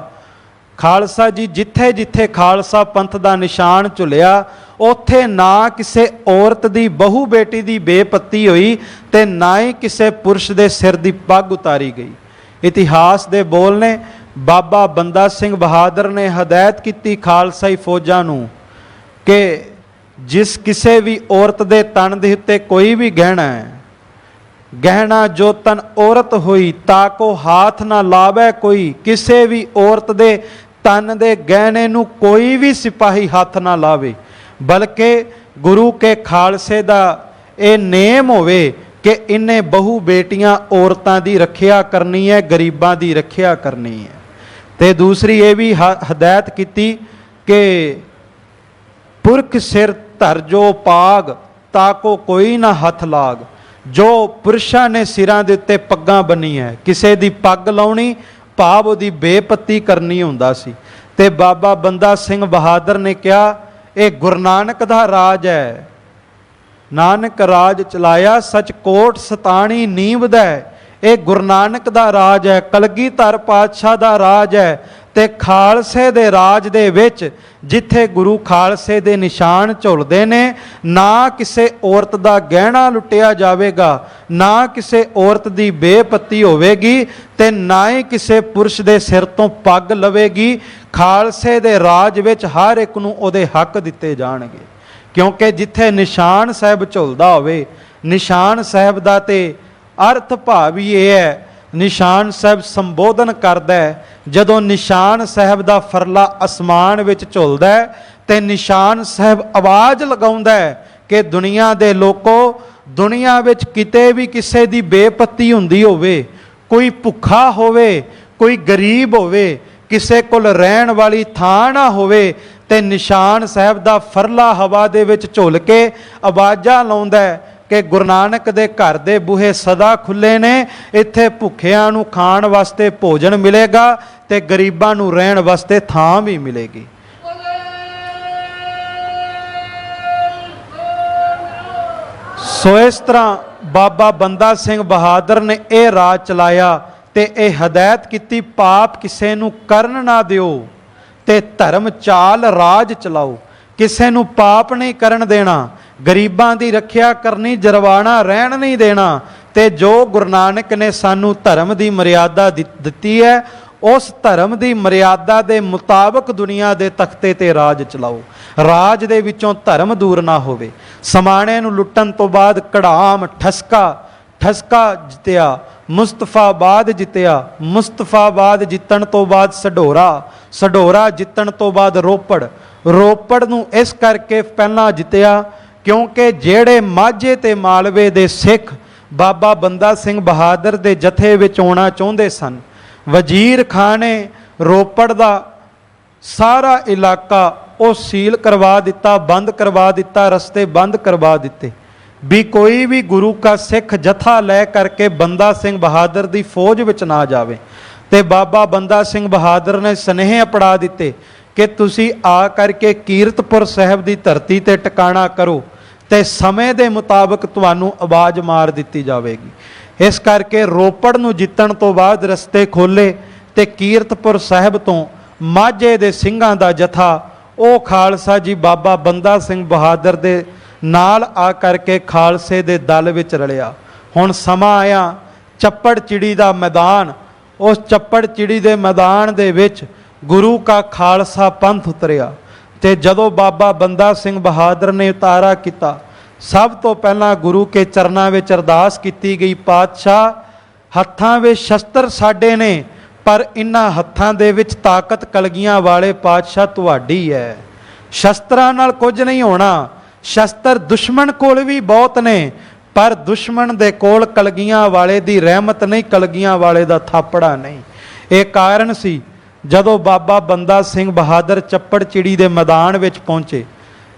खालसा जी जिथे जिथे खालसा पंथ दा निशान झुलिया, उत्थे ना किसे औरत दी बहू बेटी दी बेपत्ती हुई ते ना ही किसे पुरुष दे सिर दी पग उतारी गई। इतिहास दे बोल ने बाबा बंदा सिंह बहादुर ने हदायत की खालसाई फौजां नूं कि जिस किसे भी औरत दे तन दे उत्ते कोई भी गहना है, गहना जो तन औरत हुई ताको हाथ ना लावे कोई, किसे भी औरत दे तन दे गहने नूं कोई भी सिपाही हाथ ना लावे, बल्कि गुरु के खालसे दा ये नेम होवे कि इन्हें बहु बेटियां औरतां दी रखिया करनी है, गरीबां दी रखिया करनी है। ते दूसरी ये भी हदायत की कि पुरख सिर धर जो पाग ताको कोई ना हथ लाग। जो पुरुषां ने सिरां दे उत्ते पग्गां बनी है, किसे दी पग लाउणी भाव उहदी बेपत्ती करनी हुंदा सी। ते बाबा बंदा सिंह बहादुर ने कहा यह गुरु नानक दा राज है, ਨਾਨਕ ਰਾਜ ਚਲਾਇਆ ਸਚ ਕੋਟ ਸਤਾਣੀ ਨੀਂਵ ਦੈ। ਇਹ ਗੁਰੂ ਨਾਨਕ ਦਾ ਰਾਜ ਹੈ, ਕਲਗੀਧਰ ਪਾਤਸ਼ਾਹ ਦਾ ਰਾਜ ਹੈ। ਤੇ ਖਾਲਸੇ ਦੇ ਰਾਜ ਦੇ ਵਿੱਚ ਜਿੱਥੇ ਗੁਰੂ ਖਾਲਸੇ ਦੇ ਨਿਸ਼ਾਨ ਝੁਲਦੇ ਨੇ, ਨਾ ਕਿਸੇ ਔਰਤ ਦਾ ਗਹਿਣਾ ਲੁੱਟਿਆ ਜਾਵੇਗਾ, ਨਾ ਕਿਸੇ ਔਰਤ ਦੀ ਬੇਪੱਤੀ ਹੋਵੇਗੀ, ਤੇ ਨਾ ਹੀ ਕਿਸੇ ਪੁਰਸ਼ ਦੇ ਸਿਰ ਤੋਂ ਪੱਗ ਲਵੇਗੀ। ਖਾਲਸੇ ਦੇ ਰਾਜ ਵਿੱਚ ਹਰ ਇੱਕ ਨੂੰ ਉਹਦੇ ਹੱਕ ਦਿੱਤੇ ਜਾਣਗੇ, ਕਿਉਂਕਿ ਜਿੱਥੇ ਨਿਸ਼ਾਨ ਸਾਹਿਬ ਝੁਲਦਾ ਹੋਵੇ, ਨਿਸ਼ਾਨ ਸਾਹਿਬ ਦਾ ਤੇ ਅਰਥ ਭਾਵ ਹੀ ਇਹ ਹੈ, ਨਿਸ਼ਾਨ ਸਾਹਿਬ ਸੰਬੋਧਨ ਕਰਦਾ ਹੈ। ਜਦੋਂ ਨਿਸ਼ਾਨ ਸਾਹਿਬ ਦਾ ਫਰਲਾ ਅਸਮਾਨ ਵਿੱਚ ਝੁਲਦਾ ਹੈ ਤੇ ਨਿਸ਼ਾਨ ਸਾਹਿਬ ਆਵਾਜ਼ ਲਗਾਉਂਦਾ ਹੈ ਕਿ ਦੁਨੀਆ ਦੇ ਲੋਕੋ, ਦੁਨੀਆ ਵਿੱਚ ਕਿਤੇ ਵੀ ਕਿਸੇ ਦੀ ਬੇਪੱਤੀ ਹੁੰਦੀ ਹੋਵੇ, ਕੋਈ ਭੁੱਖਾ ਹੋਵੇ, ਕੋਈ ਗਰੀਬ ਹੋਵੇ, ਕਿਸੇ ਕੋਲ ਰਹਿਣ ਵਾਲੀ ਥਾਂ ਨਾ ਹੋਵੇ, ਤੇ ਨਿਸ਼ਾਨ ਸਾਹਿਬ ਦਾ ਫਰਲਾ ਹਵਾ ਦੇ ਵਿੱਚ ਝੁਲ ਕੇ ਆਵਾਜ਼ਾਂ ਲਾਉਂਦਾ ਹੈ ਕਿ ਗੁਰੂ ਨਾਨਕ ਦੇ ਘਰ ਦੇ ਬੂਹੇ ਸਦਾ ਖੁੱਲੇ ਨੇ, ਇੱਥੇ ਭੁੱਖਿਆਂ ਨੂੰ ਖਾਣ ਵਾਸਤੇ ਭੋਜਨ ਮਿਲੇਗਾ ਤੇ ਗਰੀਬਾਂ ਨੂੰ ਰਹਿਣ ਵਾਸਤੇ ਥਾਂ ਵੀ ਮਿਲੇਗੀ। ਸੋ ਇਸ ਤਰ੍ਹਾਂ ਬਾਬਾ ਬੰਦਾ ਸਿੰਘ ਬਹਾਦਰ ਨੇ ਇਹ ਰਾਜ ਚਲਾਇਆ ਤੇ ਇਹ ਹਦਾਇਤ ਕੀਤੀ, ਪਾਪ ਕਿਸੇ ਨੂੰ ਕਰਨ ਨਾ ਦਿਓ ਤੇ ਧਰਮ ਚਾਲ ਰਾਜ ਚਲਾਓ। ਕਿਸੇ ਨੂੰ ਪਾਪ ਨਹੀਂ ਕਰਨ ਦੇਣਾ, ਗਰੀਬਾਂ ਦੀ ਰੱਖਿਆ ਕਰਨੀ, ਜਰਵਾਣਾ ਰਹਿਣ ਨਹੀਂ ਦੇਣਾ। ਤੇ ਜੋ ਗੁਰੂ ਨਾਨਕ ਨੇ ਸਾਨੂੰ ਧਰਮ ਦੀ ਮਰਿਆਦਾ ਦਿੱਤੀ ਹੈ, ਉਸ ਧਰਮ ਦੀ ਮਰਿਆਦਾ ਦੇ ਮੁਤਾਬਕ ਦੁਨੀਆ ਦੇ ਤਖਤੇ ਤੇ ਰਾਜ ਚਲਾਓ। ਰਾਜ ਦੇ ਵਿੱਚੋਂ ਧਰਮ ਦੂਰ ਨਾ ਹੋਵੇ। ਸਮਾਣੇ ਨੂੰ ਲੁੱਟਣ ਤੋਂ ਬਾਅਦ ਕੜਾਮ, ਠਸਕਾ ਜਿੱਤਿਆ, ਮੁਸਤਫਾਬਾਦ ਜਿੱਤਿਆ, ਮੁਸਤਫਾਬਾਦ ਜਿੱਤਣ ਤੋਂ ਬਾਅਦ ਸਢੌਰਾ ਜਿੱਤਣ ਤੋਂ ਬਾਅਦ ਰੋਪੜ ਨੂੰ ਇਸ ਕਰਕੇ ਪਹਿਲਾਂ ਜਿੱਤਿਆ ਕਿਉਂਕਿ ਜਿਹੜੇ ਮਾਝੇ ਤੇ ਮਾਲਵੇ ਦੇ ਸਿੱਖ ਬਾਬਾ ਬੰਦਾ ਸਿੰਘ ਬਹਾਦਰ ਦੇ ਜਥੇ ਵਿੱਚ ਆਉਣਾ ਚਾਹੁੰਦੇ ਸਨ, ਵਜ਼ੀਰ ਖਾਨ ਨੇ ਰੋਪੜ ਦਾ ਸਾਰਾ ਇਲਾਕਾ ਉਹ ਸੀਲ ਕਰਵਾ ਦਿੱਤਾ, ਬੰਦ ਕਰਵਾ ਦਿੱਤਾ, ਰਸਤੇ ਬੰਦ ਕਰਵਾ ਦਿੱਤੇ ਵੀ ਕੋਈ ਵੀ ਗੁਰੂ ਕਾ ਸਿੱਖ ਜਥਾ ਲੈ ਕਰਕੇ ਬੰਦਾ ਸਿੰਘ ਬਹਾਦਰ ਦੀ ਫੌਜ ਵਿੱਚ ਨਾ ਜਾਵੇ। ਤੇ ਬਾਬਾ ਬੰਦਾ ਸਿੰਘ ਬਹਾਦਰ ਨੇ ਸੁਨੇਹੇ ਅਪੜਾ ਦਿੱਤੇ ਕਿ ਤੁਸੀਂ ਆ ਕਰਕੇ ਕੀਰਤਪੁਰ ਸਾਹਿਬ ਦੀ ਧਰਤੀ ਤੇ ਟਿਕਾਣਾ ਕਰੋ ਤੇ ਸਮੇਂ ਦੇ ਮੁਤਾਬਕ ਤੁਹਾਨੂੰ ਆਵਾਜ਼ ਮਾਰ ਦਿੱਤੀ ਜਾਵੇਗੀ। ਇਸ ਕਰਕੇ ਰੋਪੜ ਨੂੰ ਜਿੱਤਣ ਤੋਂ ਬਾਅਦ ਰਸਤੇ ਖੋਲੇ ਤੇ ਕੀਰਤਪੁਰ ਸਾਹਿਬ ਤੋਂ ਮਾਝੇ ਦੇ ਸਿੰਘਾਂ ਦਾ ਜਥਾ ਉਹ ਖਾਲਸਾ ਜੀ ਬਾਬਾ ਬੰਦਾ ਸਿੰਘ ਬਹਾਦਰ ਦੇ ਨਾਲ ਆ ਕਰਕੇ ਖਾਲਸੇ ਦੇ ਦਲ ਵਿੱਚ ਰਲਿਆ। ਹੁਣ ਸਮਾਂ ਆਇਆ ਚੱਪੜ ਚਿੜੀ ਦਾ ਮੈਦਾਨ, ਉਸ ਚੱਪੜ ਚਿੜੀ ਦੇ ਮੈਦਾਨ ਦੇ ਵਿੱਚ ਗੁਰੂ ਕਾ ਖਾਲਸਾ ਪੰਥ ਉਤਰਿਆ। ਤੇ ਜਦੋਂ ਬਾਬਾ ਬੰਦਾ ਸਿੰਘ ਬਹਾਦਰ ਨੇ ਉਤਾਰਾ ਕੀਤਾ, ਸਭ ਤੋਂ ਪਹਿਲਾਂ ਗੁਰੂ ਕੇ ਚਰਨਾਂ ਵਿੱਚ ਅਰਦਾਸ ਕੀਤੀ ਗਈ, ਪਾਤਸ਼ਾਹ ਹੱਥਾਂ ਵਿੱਚ ਸ਼ਸਤਰ ਸਾਡੇ ਨੇ ਪਰ ਇਨ੍ਹਾਂ ਹੱਥਾਂ ਦੇ ਵਿੱਚ ਤਾਕਤ ਕਲਗੀਆਂ ਵਾਲੇ ਪਾਤਸ਼ਾਹ ਤੁਹਾਡੀ ਹੈ। ਸ਼ਸਤਰਾਂ ਨਾਲ ਕੁਝ ਨਹੀਂ ਹੋਣਾ, ਸ਼ਸਤਰ ਦੁਸ਼ਮਣ ਕੋਲ ਵੀ ਬਹੁਤ ਨੇ ਪਰ ਦੁਸ਼ਮਣ ਦੇ ਕੋਲ ਕਲਗੀਆਂ ਵਾਲੇ ਦੀ ਰਹਿਮਤ ਨਹੀਂ, ਕਲਗੀਆਂ ਵਾਲੇ ਦਾ ਥਾਪੜਾ ਨਹੀਂ। ਇਹ ਕਾਰਨ ਸੀ ਜਦੋਂ ਬਾਬਾ ਬੰਦਾ ਸਿੰਘ ਬਹਾਦਰ ਚੱਪੜ ਚਿੜੀ ਦੇ ਮੈਦਾਨ ਵਿੱਚ ਪਹੁੰਚੇ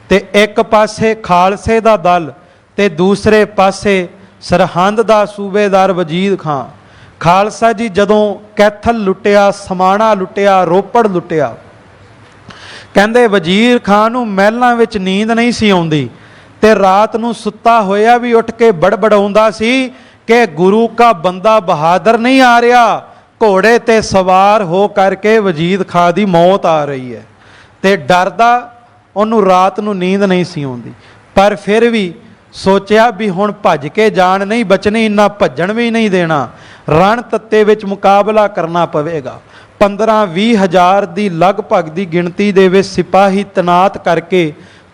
ਤੇ ਇੱਕ ਪਾਸੇ ਖਾਲਸੇ ਦਾ ਦਲ ਤੇ ਦੂਸਰੇ ਪਾਸੇ ਸਰਹੰਦ ਦਾ ਸੂਬੇਦਾਰ ਵਜੀਦ ਖਾਂ। ਖਾਲਸਾ ਜੀ ਜਦੋਂ ਕੈਥਲ ਲੁੱਟਿਆ, ਸਮਾਣਾ ਲੁੱਟਿਆ, ਰੋਪੜ ਲੁੱਟਿਆ, ਕਹਿੰਦੇ ਵਜ਼ੀਰ ਖਾਨ ਨੂੰ ਮਹਿਲਾਂ ਵਿੱਚ ਨੀਂਦ ਨਹੀਂ ਸੀ ਆਉਂਦੀ ਤੇ ਰਾਤ ਨੂੰ ਸੁੱਤਾ ਹੋਇਆ ਵੀ ਉੱਠ ਕੇ ਬੜਬੜਾਉਂਦਾ ਸੀ ਕਿ ਗੁਰੂ ਕਾ ਬੰਦਾ ਬਹਾਦਰ ਨਹੀਂ ਆ ਰਿਹਾ, ਘੋੜੇ ਤੇ ਸਵਾਰ ਹੋ ਕਰਕੇ ਵਜੀਦ ਖਾਂ ਦੀ ਮੌਤ ਆ ਰਹੀ ਹੈ। ਤੇ ਡਰਦਾ ਉਹਨੂੰ ਰਾਤ ਨੂੰ ਨੀਂਦ ਨਹੀਂ ਸੀ ਆਉਂਦੀ, ਪਰ ਫਿਰ ਵੀ ਸੋਚਿਆ ਵੀ ਹੁਣ ਭੱਜ ਕੇ ਜਾਨ ਨਹੀਂ ਬਚਣੀ, ਇੰਨਾ ਭੱਜਣ ਵੀ ਨਹੀਂ ਦੇਣਾ, ਰਣ ਤੱਤੇ ਵਿੱਚ ਮੁਕਾਬਲਾ ਕਰਨਾ ਪਵੇਗਾ। 15-20 ਹਜ਼ਾਰ ਦੀ ਲਗਭਗ ਦੀ ਗਿਣਤੀ ਦੇ ਵਿੱਚ ਸਿਪਾਹੀ ਤੈਨਾਤ ਕਰਕੇ,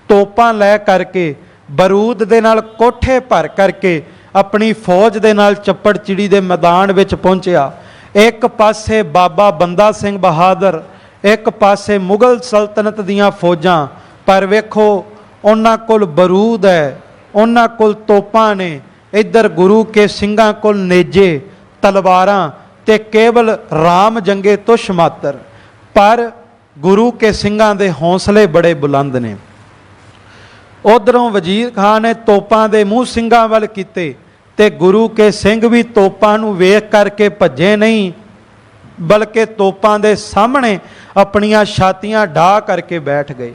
ਤੋਪਾਂ ਲੈ ਕਰਕੇ, ਬਰੂਦ ਦੇ ਨਾਲ ਕੋਠੇ ਭਰ ਕਰਕੇ ਆਪਣੀ ਫੌਜ ਦੇ ਨਾਲ ਚੱਪੜ ਚਿੜੀ ਦੇ ਮੈਦਾਨ ਵਿੱਚ ਪਹੁੰਚਿਆ। ਇੱਕ ਪਾਸੇ ਬਾਬਾ ਬੰਦਾ ਸਿੰਘ ਬਹਾਦਰ, ਇੱਕ ਪਾਸੇ ਮੁਗਲ ਸਲਤਨਤ ਦੀਆਂ ਫੌਜਾਂ। ਪਰ ਵੇਖੋ ਉਹਨਾਂ ਕੋਲ ਬਰੂਦ ਹੈ, ਉਹਨਾਂ ਕੋਲ ਤੋਪਾਂ ਨੇ, ਇੱਧਰ ਗੁਰੂ ਕੇ ਸਿੰਘਾਂ ਕੋਲ ਨੇਜੇ, ਤਲਵਾਰਾਂ ਤੇ ਕੇਵਲ ਰਾਮ ਜੰਗੇ ਤੁਸ਼ ਮਾਤਰ। ਪਰ ਗੁਰੂ ਕੇ ਸਿੰਘਾਂ ਦੇ ਹੌਸਲੇ ਬੜੇ ਬੁਲੰਦ ਨੇ। ਉਧਰੋਂ ਵਜ਼ੀਰ ਖਾਨ ਨੇ ਤੋਪਾਂ ਦੇ ਮੂੰਹ ਸਿੰਘਾਂ ਵੱਲ ਕੀਤੇ ਤੇ ਗੁਰੂ ਕੇ ਸਿੰਘ ਵੀ ਤੋਪਾਂ ਨੂੰ ਵੇਖ ਕਰਕੇ ਭੱਜੇ ਨਹੀਂ, ਬਲਕਿ ਤੋਪਾਂ ਦੇ ਸਾਹਮਣੇ ਆਪਣੀਆਂ ਛਾਤੀਆਂ ਢਾਹ ਕਰਕੇ ਬੈਠ ਗਏ।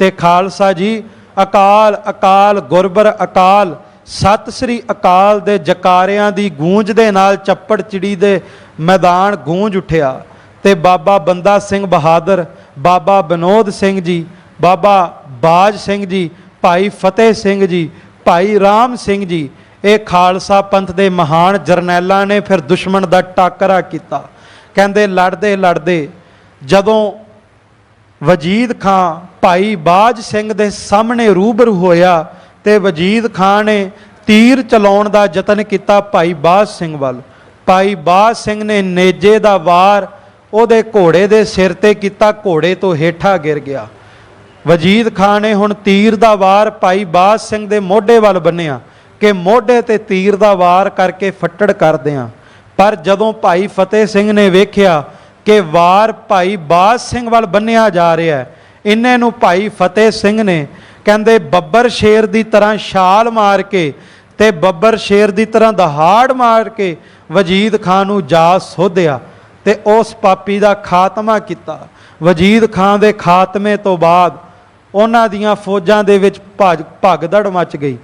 ਤੇ ਖਾਲਸਾ ਜੀ ਅਕਾਲ ਅਕਾਲ ਗੁਰਬਰ ਅਕਾਲ, ਸਤਿ ਸ੍ਰੀ ਅਕਾਲ ਦੇ ਜਕਾਰਿਆਂ ਦੀ ਗੂੰਜ ਦੇ ਨਾਲ ਚੱਪੜ ਚਿੜੀ ਦੇ ਮੈਦਾਨ ਗੂੰਜ ਉੱਠਿਆ। ਤੇ ਬਾਬਾ ਬੰਦਾ ਸਿੰਘ ਬਹਾਦਰ, ਬਾਬਾ ਵਿਨੋਦ ਸਿੰਘ ਜੀ, ਬਾਬਾ ਬਾਜ ਸਿੰਘ ਜੀ, ਭਾਈ ਫਤਿਹ ਸਿੰਘ ਜੀ, ਭਾਈ ਰਾਮ ਸਿੰਘ ਜੀ, ਇਹ ਖਾਲਸਾ ਪੰਥ ਦੇ ਮਹਾਨ ਜਰਨੈਲਾਂ ਨੇ ਫਿਰ ਦੁਸ਼ਮਣ ਦਾ ਟਾਕਰਾ ਕੀਤਾ। ਕਹਿੰਦੇ ਲੜਦੇ ਲੜਦੇ ਜਦੋਂ ਵਜੀਦ ਖਾਂ ਭਾਈ ਬਾਜ ਸਿੰਘ ਦੇ ਸਾਹਮਣੇ ਰੂਬਰੂ ਹੋਇਆ ਤੇ ਵਜੀਦ ਖਾਂ ਨੇ ਤੀਰ ਚਲਾਉਣ ਦਾ ਯਤਨ ਕੀਤਾ ਭਾਈ ਬਾਜ ਸਿੰਘ ਵੱਲ। ਭਾਈ ਬਾਜ ਸਿੰਘ ਨੇ ਨੇਜੇ ਦਾ ਵਾਰ ਉਹਦੇ ਘੋੜੇ ਦੇ ਸਿਰ ਤੇ ਕੀਤਾ, ਘੋੜੇ ਤੋਂ ਹੇਠਾਂ ਗਿਰ ਗਿਆ। ਵਜੀਦ ਖਾਂ ਨੇ ਹੁਣ ਤੀਰ ਦਾ ਵਾਰ ਭਾਈ ਬਾਜ ਸਿੰਘ ਦੇ ਮੋਢੇ ਵੱਲ ਬੰਨਿਆ ਕਿ ਮੋਢੇ ਤੇ ਤੀਰ ਦਾ ਵਾਰ ਕਰਕੇ ਫੱਟੜ ਕਰ ਦਿਆਂ। ਪਰ ਜਦੋਂ ਭਾਈ ਫਤਿਹ ਸਿੰਘ ਨੇ ਵੇਖਿਆ ਕਿ ਵਾਰ ਭਾਈ ਬਾਜ ਸਿੰਘ ਵੱਲ ਬੰਨਿਆ ਜਾ ਰਿਹਾ, ਇੰਨੇ ਨੂੰ ਭਾਈ ਫਤਿਹ ਸਿੰਘ ਨੇ ਕਹਿੰਦੇ ਬੱਬਰ ਸ਼ੇਰ ਦੀ ਤਰ੍ਹਾਂ ਛਾਲ ਮਾਰ ਕੇ ਤੇ ਬੱਬਰ ਸ਼ੇਰ ਦੀ ਤਰ੍ਹਾਂ ਦਹਾੜ ਮਾਰ ਕੇ ਵਜੀਦ ਖਾਂ ਨੂੰ ਜਾ ਸੋਧਿਆ ਤੇ ਉਸ ਪਾਪੀ ਦਾ ਖਾਤਮਾ ਕੀਤਾ। ਵਜੀਦ ਖਾਂ ਦੇ ਖਾਤਮੇ ਤੋਂ ਬਾਅਦ ਉਹਨਾਂ ਦੀਆਂ ਫੌਜਾਂ ਦੇ ਵਿੱਚ ਭਗਦੜ ਮਚ ਗਈ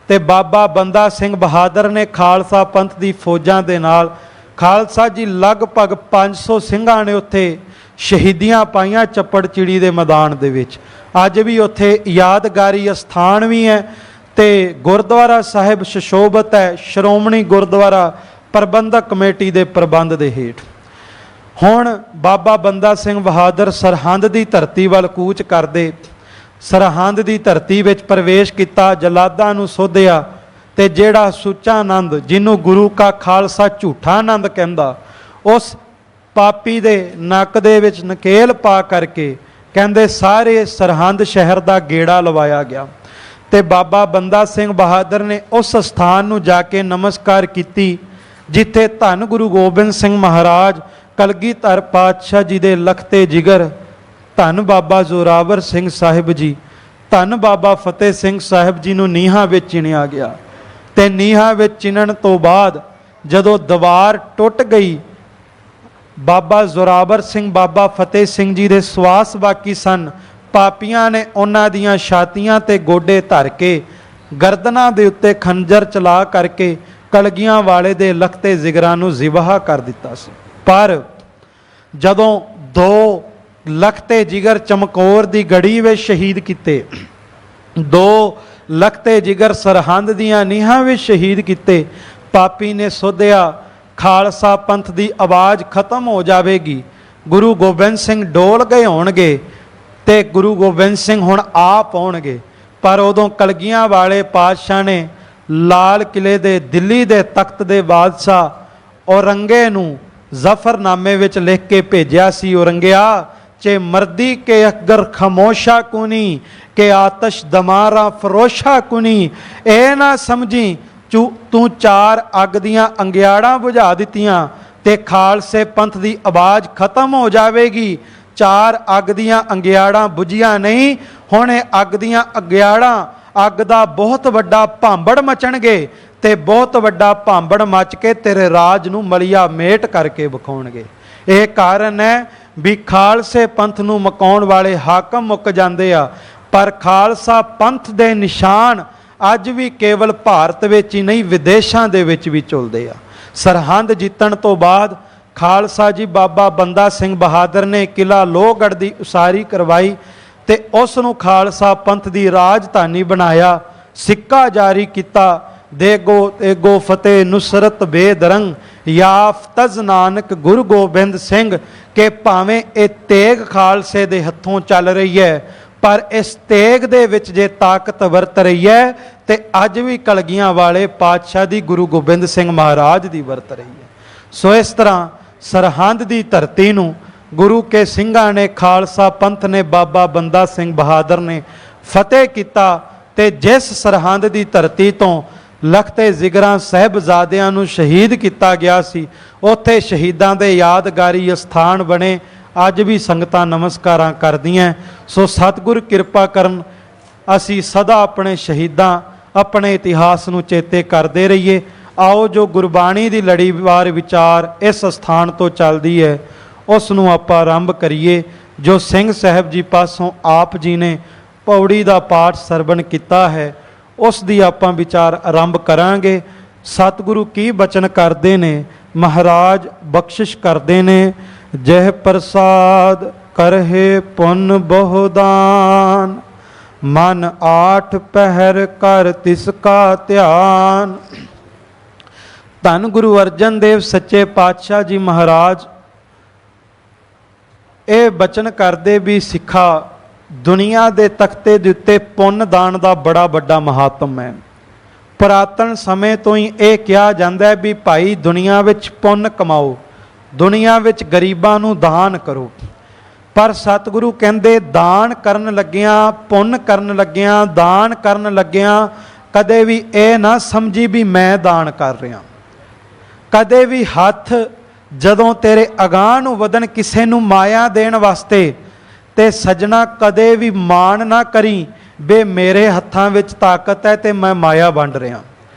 ਤੇ ਬਾਬਾ ਬੰਦਾ ਸਿੰਘ ਬਹਾਦਰ ਨੇ ਖਾਲਸਾ ਪੰਥ ਦੀ ਫੌਜਾਂ ਦੇ ਨਾਲ, ਖਾਲਸਾ ਜੀ ਲਗਭਗ 500 ਸਿੰਘਾਂ ਨੇ ਉੱਥੇ ਸ਼ਹੀਦੀਆਂ ਪਾਈਆਂ ਚੱਪੜ ਚਿੜੀ ਦੇ ਮੈਦਾਨ ਦੇ ਵਿੱਚ। ਅੱਜ ਵੀ ਉੱਥੇ ਯਾਦਗਾਰੀ ਅਸਥਾਨ ਵੀ ਹੈ ਤੇ ਗੁਰਦੁਆਰਾ ਸਾਹਿਬ ਸੁਸ਼ੋਭਿਤ ਹੈ ਸ਼੍ਰੋਮਣੀ ਗੁਰਦੁਆਰਾ ਪ੍ਰਬੰਧਕ ਕਮੇਟੀ ਦੇ ਪ੍ਰਬੰਧ ਦੇ ਹੇਠ। ਹੁਣ ਬਾਬਾ ਬੰਦਾ ਸਿੰਘ ਬਹਾਦਰ ਸਰਹੰਦ ਦੀ ਧਰਤੀ ਵੱਲ ਕੂਚ ਕਰਦੇ ਸਰਹੰਦ ਦੀ ਧਰਤੀ ਵਿੱਚ ਪ੍ਰਵੇਸ਼ ਕੀਤਾ, ਜਲਾਦਾਂ ਨੂੰ ਸੋਧਿਆ ਤੇ ਜਿਹੜਾ ਸੁੱਚਾ ਆਨੰਦ, ਜਿਹਨੂੰ ਗੁਰੂ ਕਾ ਖਾਲਸਾ ਝੂਠਾ ਆਨੰਦ ਕਹਿੰਦਾ, ਉਸ ਪਾਪੀ ਦੇ ਨੱਕ ਦੇ ਵਿੱਚ ਨਕੇਲ ਪਾ ਕਰਕੇ ਕਹਿੰਦੇ ਸਾਰੇ ਸਰਹੰਦ ਸ਼ਹਿਰ ਦਾ ਗੇੜਾ ਲਵਾਇਆ ਗਿਆ। ਤੇ ਬਾਬਾ ਬੰਦਾ ਸਿੰਘ ਬਹਾਦਰ ਨੇ ਉਸ ਸਥਾਨ ਨੂੰ ਜਾ ਕੇ ਨਮਸਕਾਰ ਕੀਤੀ ਜਿੱਥੇ ਧੰਨ ਗੁਰੂ ਗੋਬਿੰਦ ਸਿੰਘ ਮਹਾਰਾਜ, ਕਲਗੀਧਰ ਪਾਤਸ਼ਾਹ ਜੀ ਦੇ ਲਖਤੇ ਜਿਗਰ, ਧੰਨ ਬਾਬਾ ਜ਼ੋਰਾਵਰ ਸਿੰਘ ਸਾਹਿਬ ਜੀ, ਧੰਨ ਬਾਬਾ ਫਤਿਹ ਸਿੰਘ ਸਾਹਿਬ ਜੀ ਨੂੰ ਨੀਹਾਂ ਵਿੱਚ ਚਿਣਿਆ ਗਿਆ। ਤੇ ਨੀਹਾਂ ਵਿੱਚ ਚਿਣਨ ਤੋਂ ਬਾਅਦ ਜਦੋਂ ਦੀਵਾਰ ਟੁੱਟ ਗਈ, ਬਾਬਾ ਜ਼ੋਰਾਵਰ ਸਿੰਘ, ਬਾਬਾ ਫਤਿਹ ਸਿੰਘ ਜੀ ਦੇ ਸਵਾਸ ਬਾਕੀ ਸਨ। ਪਾਪੀਆਂ ਨੇ ਉਹਨਾਂ ਦੀਆਂ ਛਾਤੀਆਂ ਤੇ ਗੋਡੇ ਧਰ ਕੇ ਗਰਦਨਾਂ ਦੇ ਉੱਤੇ ਖੰਜਰ ਚਲਾ ਕਰਕੇ ਕਲਗੀਆਂ ਵਾਲੇ ਦੇ ਲਖਤੇ ਜਿਗਰਾਂ ਨੂੰ ਜ਼ਿਬਹਾ ਕਰ ਦਿੱਤਾ ਸੀ। ਪਰ ਜਦੋਂ 2 ਲਖਤੇ ਜਿਗਰ ਚਮਕੌਰ ਦੀ ਗੜੀ ਵਿੱਚ ਸ਼ਹੀਦ ਕੀਤੇ, 2 ਲਖਤੇ ਜਿਗਰ ਸਰਹੰਦ ਦੀਆਂ ਨੀਹਾਂ ਵਿੱਚ ਸ਼ਹੀਦ ਕੀਤੇ, ਪਾਪੀ ਨੇ ਸੋਧਿਆ ਖਾਲਸਾ ਪੰਥ ਦੀ ਆਵਾਜ਼ ਖਤਮ ਹੋ ਜਾਵੇਗੀ, ਗੁਰੂ ਗੋਬਿੰਦ ਸਿੰਘ ਡੋਲ ਗਏ ਹੋਣਗੇ ਤੇ ਗੁਰੂ ਗੋਬਿੰਦ ਸਿੰਘ ਹੁਣ ਆਪ ਆਉਣਗੇ। ਪਰ ਉਦੋਂ ਕਲਗੀਆਂ ਵਾਲੇ ਪਾਤਸ਼ਾਹ ਨੇ ਲਾਲ ਕਿਲੇ ਦੇ ਦਿੱਲੀ ਦੇ ਤਖਤ ਦੇ ਬਾਦਸ਼ਾਹ ਔਰੰਗੇ ਨੂੰ ਜ਼ਫਰਨਾਮੇ ਵਿੱਚ ਲਿਖ ਕੇ ਭੇਜਿਆ ਸੀ, ਔਰੰਗਿਆ चे मर्दी के अगर खमोशा कुनी के आतश दमारा फरोशा कुनी, ए ना समझी तू 4 अग दियां अंगियाड़ां बुझा दित्तियां ते खालसे पंथ दी आवाज़ खत्म हो जाएगी। 4 अग दियां अंगियाड़ां बुझियां नहीं, हुण अग दियां अंगियाड़ां अग दा बहुत वड्डा भांबड़ मचणगे ते बहुत वड्डा भांबड़ मच के तेरे राज नूं मलिया मेट करके विखाउणगे। ਇਹ ਕਾਰਨ ਹੈ ਵੀ ਖਾਲਸੇ ਪੰਥ ਨੂੰ ਮਕਾਉਣ ਵਾਲੇ ਹਾਕਮ ਮੁੱਕ ਜਾਂਦੇ ਆ, ਪਰ ਖਾਲਸਾ ਪੰਥ ਦੇ ਨਿਸ਼ਾਨ ਅੱਜ ਵੀ ਕੇਵਲ ਭਾਰਤ ਵਿੱਚ ਹੀ ਨਹੀਂ ਵਿਦੇਸ਼ਾਂ ਦੇ ਵਿੱਚ ਵੀ ਚੁਲਦੇ ਆ। ਸਰਹੰਦ ਜਿੱਤਣ ਤੋਂ ਬਾਅਦ ਖਾਲਸਾ ਜੀ ਬਾਬਾ ਬੰਦਾ ਸਿੰਘ ਬਹਾਦਰ ਨੇ ਕਿਲਾ ਲੋਹਗੜ੍ਹ ਦੀ ਉਸਾਰੀ ਕਰਵਾਈ ਤੇ ਉਸ ਨੂੰ ਖਾਲਸਾ ਪੰਥ ਦੀ ਰਾਜਧਾਨੀ ਬਣਾਇਆ, ਸਿੱਕਾ ਜਾਰੀ ਕੀਤਾ, ਦੇਗੋ ਤੇਗੋ ਫਤਿਹ ਨੁਸਰਤ ਬੇਦਰੰਗ याफ्तज नानक गुरु गोबिंद सिंह के भावें ये तेग खालसे दे हथों चल रही है, पर इस तेग दे विच जे ताकत वरत रही है तो अज भी कलगियां वाले पातशाह दी गुरु गोबिंद सिंह महाराज दी वरत रही है। सो इस तरह सरहंद दी धरती नूं गुरु के सिंघां ने, खालसा पंथ ने, बाबा बंदा सिंह बहादुर ने फतेह किया ते जिस सरहंद दी धरती तो लखते जिगरां साहिबजादियां नूं शहीद किया गया सी, उत्थे शहीदां दे यादगारी अस्थान बने, अज भी संगतां नमस्कारां करदियां। सो सतगुर किरपा करन असी सदा अपने शहीदां, अपने इतिहास नूं चेते करते रहिए। आओ जो गुरबाणी दी लड़ीवार विचार इस स्थान तो चलदी है उस नूं आपां आरंभ करिए, जो सिंह साहिब जी पासों आप जी ने ਪੌੜੀ ਦਾ ਪਾਠ ਸਰਵਣ ਕੀਤਾ ਹੈ, ਉਸ ਦੀ ਆਪਾਂ ਵਿਚਾਰ ਆਰੰਭ ਕਰਾਂਗੇ। ਸਤਿਗੁਰੂ ਕੀ ਬਚਨ ਕਰਦੇ ਨੇ, ਮਹਾਰਾਜ ਬਖਸ਼ਿਸ਼ ਕਰਦੇ ਨੇ। ਜਹ ਪ੍ਰਸਾਦ ਕਰਹਿ ਪੁੰਨ ਬਹੁ ਦਾਨ, ਮਨ ਆਠ ਪਹਿਰ ਕਰ ਤਿਸ ਕਾ ਧਿਆਨ। ਧੰਨ ਗੁਰੂ ਅਰਜਨ ਦੇਵ ਸੱਚੇ ਪਾਤਸ਼ਾਹ ਜੀ ਮਹਾਰਾਜ ਇਹ ਬਚਨ ਕਰਦੇ ਵੀ ਸਿੱਖਾ, ਦੁਨੀਆ ਦੇ ਤਖਤੇ ਦੇ ਉੱਤੇ ਪੁੰਨ ਦਾਨ ਦਾ ਬੜਾ ਵੱਡਾ ਮਹਾਤਮ ਹੈ। ਪੁਰਾਤਨ ਸਮੇਂ ਤੋਂ ਹੀ ਇਹ ਕਿਹਾ ਜਾਂਦਾ ਹੈ ਵੀ ਭਾਈ ਦੁਨੀਆ ਵਿੱਚ ਪੁੰਨ ਕਮਾਓ, ਦੁਨੀਆ ਵਿੱਚ ਗਰੀਬਾਂ ਨੂੰ ਦਾਨ ਕਰੋ। ਪਰ ਸਤਿਗੁਰੂ ਕਹਿੰਦੇ ਦਾਨ ਕਰਨ ਲੱਗਿਆਂ, ਪੁੰਨ ਕਰਨ ਲੱਗਿਆਂ, ਦਾਨ ਕਰਨ ਲੱਗਿਆਂ ਕਦੇ ਵੀ ਇਹ ਨਾ ਸਮਝੀ ਵੀ ਮੈਂ ਦਾਨ ਕਰ ਰਿਹਾ। ਕਦੇ ਵੀ ਹੱਥ ਜਦੋਂ ਤੇਰੇ ਅਗਾਂਹ ਨੂੰ ਵਧਣ ਕਿਸੇ ਨੂੰ ਮਾਇਆ ਦੇਣ ਵਾਸਤੇ, ਤੇ ਸੱਜਣਾ ਕਦੇ ਵੀ ਮਾਣ ਨਾ ਕਰੀ ਬੇ ਮੇਰੇ ਹੱਥਾਂ ਵਿੱਚ ਤਾਕਤ ਹੈ ਤੇ ਮੈਂ ਮਾਇਆ ਵੰਡ ਰਿਹਾ।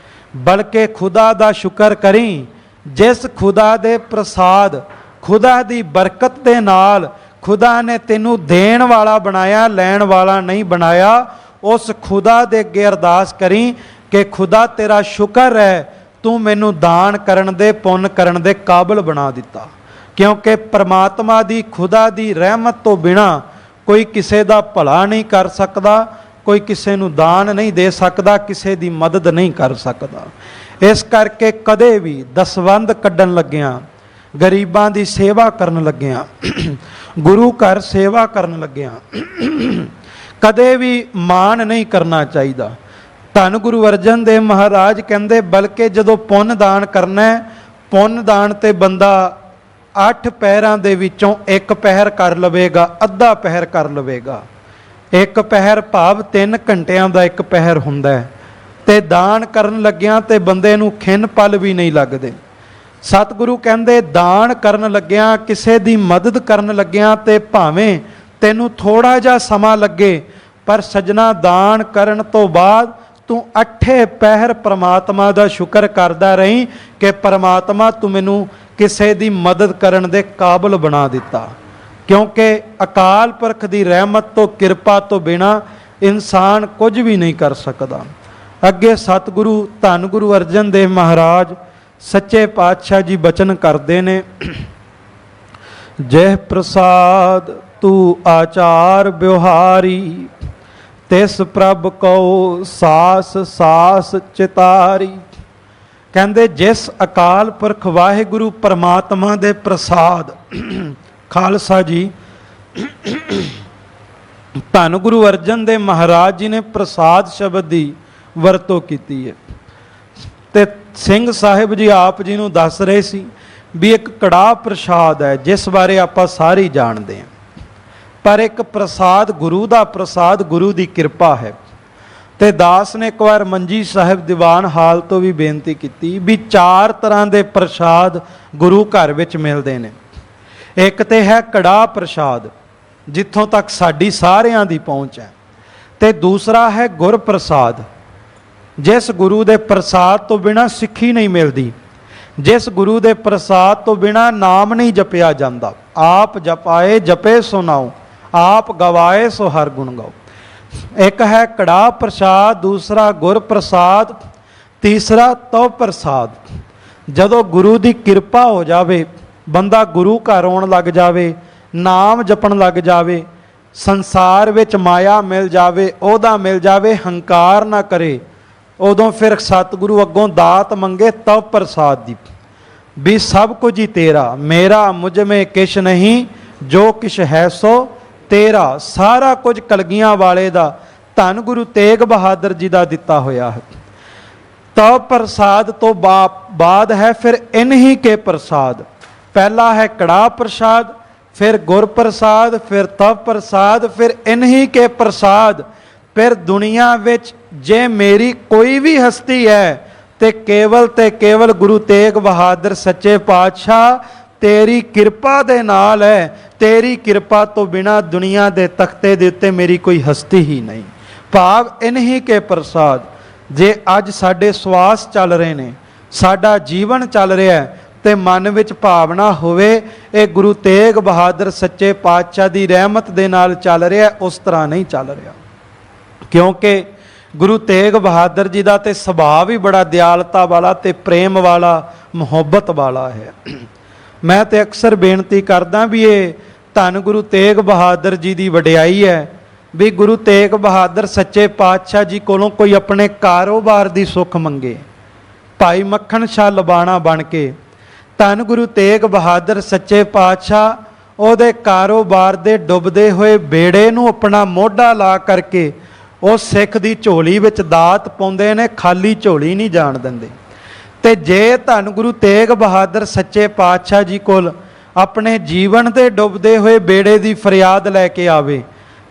ਬਲਕਿ ਖੁਦਾ ਦਾ ਸ਼ੁਕਰ ਕਰੀ, ਜਿਸ ਖੁਦਾ ਦੇ ਪ੍ਰਸਾਦ, ਖੁਦਾ ਦੀ ਬਰਕਤ ਦੇ ਨਾਲ ਖੁਦਾ ਨੇ ਤੈਨੂੰ ਦੇਣ ਵਾਲਾ ਬਣਾਇਆ, ਲੈਣ ਵਾਲਾ ਨਹੀਂ ਬਣਾਇਆ। ਉਸ ਖੁਦਾ ਦੇ ਅੱਗੇ ਅਰਦਾਸ ਕਰੀ ਕਿ ਖੁਦਾ ਤੇਰਾ ਸ਼ੁਕਰ ਹੈ, ਤੂੰ ਮੈਨੂੰ ਦਾਨ ਕਰਨ ਦੇ, ਪੁੰਨ ਕਰਨ ਦੇ ਕਾਬਲ ਬਣਾ ਦਿੱਤਾ। ਕਿਉਂਕਿ ਪਰਮਾਤਮਾ ਦੀ, ਖੁਦਾ ਦੀ ਰਹਿਮਤ ਤੋਂ ਬਿਨਾਂ ਕੋਈ ਕਿਸੇ ਦਾ ਭਲਾ ਨਹੀਂ ਕਰ ਸਕਦਾ, ਕੋਈ ਕਿਸੇ ਨੂੰ ਦਾਨ ਨਹੀਂ ਦੇ ਸਕਦਾ, ਕਿਸੇ ਦੀ ਮਦਦ ਨਹੀਂ ਕਰ ਸਕਦਾ। ਇਸ ਕਰਕੇ ਕਦੇ ਵੀ ਦਸਵੰਧ ਕੱਢਣ ਲੱਗਿਆਂ, ਗਰੀਬਾਂ ਦੀ ਸੇਵਾ ਕਰਨ ਲੱਗਿਆਂ, ਗੁਰੂ ਘਰ ਸੇਵਾ ਕਰਨ ਲੱਗਿਆਂ ਕਦੇ ਵੀ ਮਾਣ ਨਹੀਂ ਕਰਨਾ ਚਾਹੀਦਾ। ਧੰਨ ਗੁਰੂ ਅਰਜਨ ਦੇਵ ਮਹਾਰਾਜ ਕਹਿੰਦੇ ਬਲਕਿ ਜਦੋਂ ਪੁੰਨ ਦਾਨ ਕਰਨਾ ਹੈ, ਪੁੰਨ ਦਾਨ ਤੇ ਬੰਦਾ 8 ਪਹਿਰਾਂ ਦੇ ਵਿੱਚੋਂ 1 ਪਹਿਰ ਕਰ ਲਵੇਗਾ, ਅੱਧਾ ਪਹਿਰ ਕਰ ਲਵੇਗਾ। 1 ਪਹਿਰ ਭਾਵ 3 ਘੰਟਿਆਂ ਦਾ 1 ਪਹਿਰ ਹੁੰਦਾ ਹੈ। ਤੇ ਦਾਨ ਕਰਨ ਲੱਗਿਆਂ ਤੇ ਬੰਦੇ ਨੂੰ ਖਿੰਨ ਪਲ ਵੀ ਨਹੀਂ ਲੱਗਦੇ। ਸਤਿਗੁਰੂ ਕਹਿੰਦੇ ਦਾਨ ਕਰਨ ਲੱਗਿਆਂ, ਕਿਸੇ ਦੀ ਮਦਦ ਕਰਨ ਲੱਗਿਆਂ ਤੇ ਭਾਵੇਂ ਤੈਨੂੰ ਥੋੜਾ ਜਿਹਾ ਸਮਾਂ ਲੱਗੇ, ਪਰ ਸੱਜਣਾ ਦਾਨ ਕਰਨ ਤੋਂ ਬਾਅਦ ਤੂੰ 8 ਪਹਿਰ ਪ੍ਰਮਾਤਮਾ ਦਾ ਸ਼ੁਕਰ ਕਰਦਾ ਰਹੀਂ ਕਿ ਪ੍ਰਮਾਤਮਾ ਤੂੰ ਮੈਨੂੰ ਕਿਸੇ ਦੀ ਮਦਦ ਕਰਨ ਦੇ ਕਾਬਲ ਬਣਾ ਦਿੱਤਾ। ਕਿਉਂਕਿ ਅਕਾਲ ਪੁਰਖ ਦੀ ਰਹਿਮਤ ਤੋਂ, ਕਿਰਪਾ ਤੋਂ ਬਿਨਾਂ ਇਨਸਾਨ ਕੁਝ ਵੀ ਨਹੀਂ ਕਰ ਸਕਦਾ। ਅੱਗੇ ਸਤਿਗੁਰੂ ਧੰਨ ਗੁਰੂ ਅਰਜਨ ਦੇਵ ਮਹਾਰਾਜ ਸੱਚੇ ਪਾਤਸ਼ਾਹ ਜੀ ਬਚਨ ਕਰਦੇ ਨੇ, ਜਹ ਪ੍ਰਸਾਦ ਤੂੰ ਆਚਾਰ ਵਿਵਹਾਰੀ, ਤਿਸ ਪ੍ਰਭ ਕਉ ਸਾਸ ਸਾਸ ਚਿਤਾਰੀ। ਕਹਿੰਦੇ ਜਿਸ ਅਕਾਲ ਪੁਰਖ ਵਾਹਿਗੁਰੂ ਪਰਮਾਤਮਾ ਦੇ ਪ੍ਰਸਾਦ, ਖਾਲਸਾ ਜੀ ਧੰਨ ਗੁਰੂ ਅਰਜਨ ਦੇਵ ਮਹਾਰਾਜ ਜੀ ਨੇ ਪ੍ਰਸਾਦ ਸ਼ਬਦ ਦੀ ਵਰਤੋਂ ਕੀਤੀ ਹੈ। ਤੇ ਸਿੰਘ ਸਾਹਿਬ ਜੀ ਆਪ ਜੀ ਨੂੰ ਦੱਸ ਰਹੇ ਸੀ ਵੀ ਇੱਕ ਕੜਾਹ ਪ੍ਰਸਾਦ ਹੈ ਜਿਸ ਬਾਰੇ ਆਪਾਂ ਸਾਰੇ ਹੀ ਜਾਣਦੇ ਹਾਂ, ਪਰ ਇੱਕ ਪ੍ਰਸਾਦ ਗੁਰੂ ਦਾ ਪ੍ਰਸਾਦ, ਗੁਰੂ ਦੀ ਕਿਰਪਾ ਹੈ। ਤੇ ਦਾਸ ਨੇ ਇੱਕ ਵਾਰ ਮੰਜੀ ਸਾਹਿਬ ਦੀਵਾਨ ਹਾਲ ਤੋਂ ਵੀ ਬੇਨਤੀ ਕੀਤੀ ਵੀ 4 ਤਰ੍ਹਾਂ ਦੇ ਪ੍ਰਸਾਦ ਗੁਰੂ ਘਰ ਵਿੱਚ ਮਿਲਦੇ ਨੇ। ਇੱਕ ਤੇ ਹੈ ਕੜਾਹ ਪ੍ਰਸਾਦ, ਜਿੱਥੋਂ ਤੱਕ ਸਾਡੀ ਸਾਰਿਆਂ ਦੀ ਪਹੁੰਚ ਹੈ। ਤੇ ਦੂਸਰਾ ਹੈ ਗੁਰ ਪ੍ਰਸਾਦ, ਜਿਸ ਗੁਰੂ ਦੇ ਪ੍ਰਸਾਦ ਤੋਂ ਬਿਨਾਂ ਸਿੱਖੀ ਨਹੀਂ ਮਿਲਦੀ, ਜਿਸ ਗੁਰੂ ਦੇ ਪ੍ਰਸਾਦ ਤੋਂ ਬਿਨਾਂ ਨਾਮ ਨਹੀਂ ਜਪਿਆ ਜਾਂਦਾ। ਆਪ ਜਪਾਏ ਜਪੇ ਸੋ ਨਾਉ, ਆਪ ਗਵਾਏ ਸੋ ਹਰ ਗੁਣ ਗਾਓ। ਇੱਕ ਹੈ ਕੜਾਹ ਪ੍ਰਸਾਦ, ਦੂਸਰਾ ਗੁਰ ਪ੍ਰਸਾਦ, ਤੀਸਰਾ ਤਵ ਪ੍ਰਸਾਦ। ਜਦੋਂ ਗੁਰੂ ਦੀ ਕਿਰਪਾ ਹੋ ਜਾਵੇ, ਬੰਦਾ ਗੁਰੂ ਘਰ ਆਉਣ ਲੱਗ ਜਾਵੇ, ਨਾਮ ਜਪਣ ਲੱਗ ਜਾਵੇ, ਸੰਸਾਰ ਵਿੱਚ ਮਾਇਆ ਮਿਲ ਜਾਵੇ, ਉਹਦਾ ਮਿਲ ਜਾਵੇ, ਹੰਕਾਰ ਨਾ ਕਰੇ, ਉਦੋਂ ਫਿਰ ਸਤਿਗੁਰੂ ਅੱਗੋਂ ਦਾਤ ਮੰਗੇ ਤਵ ਪ੍ਰਸਾਦ ਦੀ, ਵੀ ਸਭ ਕੁਝ ਹੀ ਤੇਰਾ, ਮੇਰਾ ਮੁਝ ਮੇਂ ਕਿਛ ਨਹੀਂ, ਜੋ ਕਿਛ ਹੈ ਸੋ ਤੇਰਾ। ਸਾਰਾ ਕੁਝ ਕਲਗੀਆਂ ਵਾਲੇ ਦਾ, ਧੰਨ ਗੁਰੂ ਤੇਗ ਬਹਾਦਰ ਜੀ ਦਾ ਦਿੱਤਾ ਹੋਇਆ ਹੈ। ਤਵ ਪ੍ਰਸਾਦ ਤੋਂ ਬਾਅਦ ਹੈ ਫਿਰ ਇਨਹੀ ਕੇ ਪ੍ਰਸਾਦ। ਪਹਿਲਾ ਹੈ ਕੜਾਹ ਪ੍ਰਸਾਦ, ਫਿਰ ਗੁਰ ਪ੍ਰਸਾਦ, ਫਿਰ ਤਵ ਪ੍ਰਸਾਦ, ਫਿਰ ਇਨਹੀ ਕੇ ਪ੍ਰਸਾਦ। ਫਿਰ ਦੁਨੀਆ ਵਿੱਚ ਜੇ ਮੇਰੀ ਕੋਈ ਵੀ ਹਸਤੀ ਹੈ ਤੇ ਕੇਵਲ ਗੁਰੂ ਤੇਗ ਬਹਾਦਰ ਸੱਚੇ ਪਾਤਸ਼ਾਹ ਤੇਰੀ ਕਿਰਪਾ ਦੇ ਨਾਲ ਹੈ। ਤੇਰੀ ਕਿਰਪਾ ਤੋਂ ਬਿਨਾਂ ਦੁਨੀਆ ਦੇ ਤਖਤੇ ਦੇ ਉੱਤੇ ਮੇਰੀ ਕੋਈ ਹਸਤੀ ਹੀ ਨਹੀਂ। ਭਾਵ ਇਨਹੀ ਕੇ ਪ੍ਰਸਾਦ। ਜੇ ਅੱਜ ਸਾਡੇ ਸਵਾਸ ਚੱਲ ਰਹੇ ਨੇ, ਸਾਡਾ ਜੀਵਨ ਚੱਲ ਰਿਹਾ ਹੈ, ਤੇ ਮਨ ਵਿੱਚ ਭਾਵਨਾ ਹੋਵੇ ਇਹ ਗੁਰੂ ਤੇਗ ਬਹਾਦਰ ਸੱਚੇ ਪਾਤਸ਼ਾਹ ਦੀ ਰਹਿਮਤ ਦੇ ਨਾਲ ਚੱਲ ਰਿਹਾ, ਉਸ ਤਰ੍ਹਾਂ ਨਹੀਂ ਚੱਲ ਰਿਹਾ। क्योंकि गुरु तेग बहादुर जी का तो सुभाव ही बड़ा दयालता वाला ते प्रेम वाला मुहब्बत वाला है। मैं तो अक्सर बेनती करदा भी ये धन गुरु तेग बहादुर जी की वडियाई है भी गुरु तेग बहादुर सच्चे पातशाह जी कोलों कोई अपने कारोबार की सुख मंगे, भाई मक्खन शाह लबाना बन के धन गुरु तेग बहादुर सच्चे पातशाह ਉਹਦੇ कारोबार ਦੇ डुबदे हुए बेड़े ਨੂੰ अपना ਮੋਢਾ ਲਾ करके ਉਹ ਸਿੱਖ ਦੀ ਝੋਲੀ ਵਿੱਚ ਦਾਤ ਪਾਉਂਦੇ ਨੇ, ਖਾਲੀ ਝੋਲੀ ਨਹੀਂ ਜਾਣ ਦਿੰਦੇ। ਤੇ ਜੇ ਧੰਨ ਗੁਰੂ ਤੇਗ ਬਹਾਦਰ ਸੱਚੇ ਪਾਤਸ਼ਾਹ ਜੀ ਕੋਲ ਆਪਣੇ ਜੀਵਨ ਦੇ ਡੁੱਬਦੇ ਹੋਏ ਬੇੜੇ ਦੀ ਫਰਿਆਦ ਲੈ ਕੇ ਆਵੇ,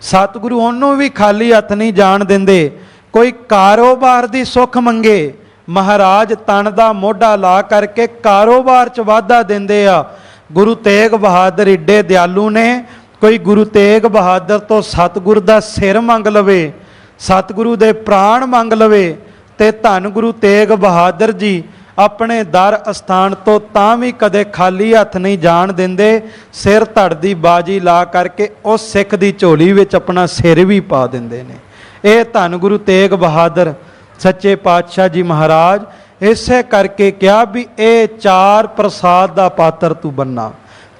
ਸਤਿਗੁਰੂ ਉਹਨੂੰ ਵੀ ਖਾਲੀ ਹੱਥ ਨਹੀਂ ਜਾਣ ਦਿੰਦੇ। ਕੋਈ ਕਾਰੋਬਾਰ ਦੀ ਸੁੱਖ ਮੰਗੇ, ਮਹਾਰਾਜ ਤਨ ਦਾ ਮੋਢਾ ਲਾ ਕਰਕੇ ਕਾਰੋਬਾਰ 'ਚ ਵਾਧਾ ਦਿੰਦੇ ਆ। ਗੁਰੂ ਤੇਗ ਬਹਾਦਰ ਏਡੇ ਦਿਆਲੂ ਨੇ, ਕੋਈ ਗੁਰੂ ਤੇਗ ਬਹਾਦਰ ਤੋਂ ਸਤਿਗੁਰ ਦਾ ਸਿਰ ਮੰਗ ਲਵੇ, ਸਤਿਗੁਰੂ ਦੇ ਪ੍ਰਾਣ ਮੰਗ ਲਵੇ, ਤੇ ਧੰਨ ਗੁਰੂ ਤੇਗ ਬਹਾਦਰ ਜੀ ਆਪਣੇ ਦਰ ਅਸਥਾਨ ਤੋਂ ਤਾਂ ਵੀ ਕਦੇ ਖਾਲੀ ਹੱਥ ਨਹੀਂ ਜਾਣ ਦਿੰਦੇ। ਸਿਰ ਧੜ ਦੀ ਬਾਜੀ ਲਾ ਕਰਕੇ ਉਸ ਸਿੱਖ ਦੀ ਝੋਲੀ ਵਿੱਚ ਆਪਣਾ ਸਿਰ ਵੀ ਪਾ ਦਿੰਦੇ ਨੇ। ਇਹ ਧੰਨ ਗੁਰੂ ਤੇਗ ਬਹਾਦਰ ਸੱਚੇ ਪਾਤਸ਼ਾਹ ਜੀ ਮਹਾਰਾਜ ਇਸੇ ਕਰਕੇ ਕਿਹਾ ਵੀ ਇਹ ਚਾਰ ਪ੍ਰਸਾਦ ਦਾ ਪਾਤਰ ਤੂੰ ਬੰਨਾ,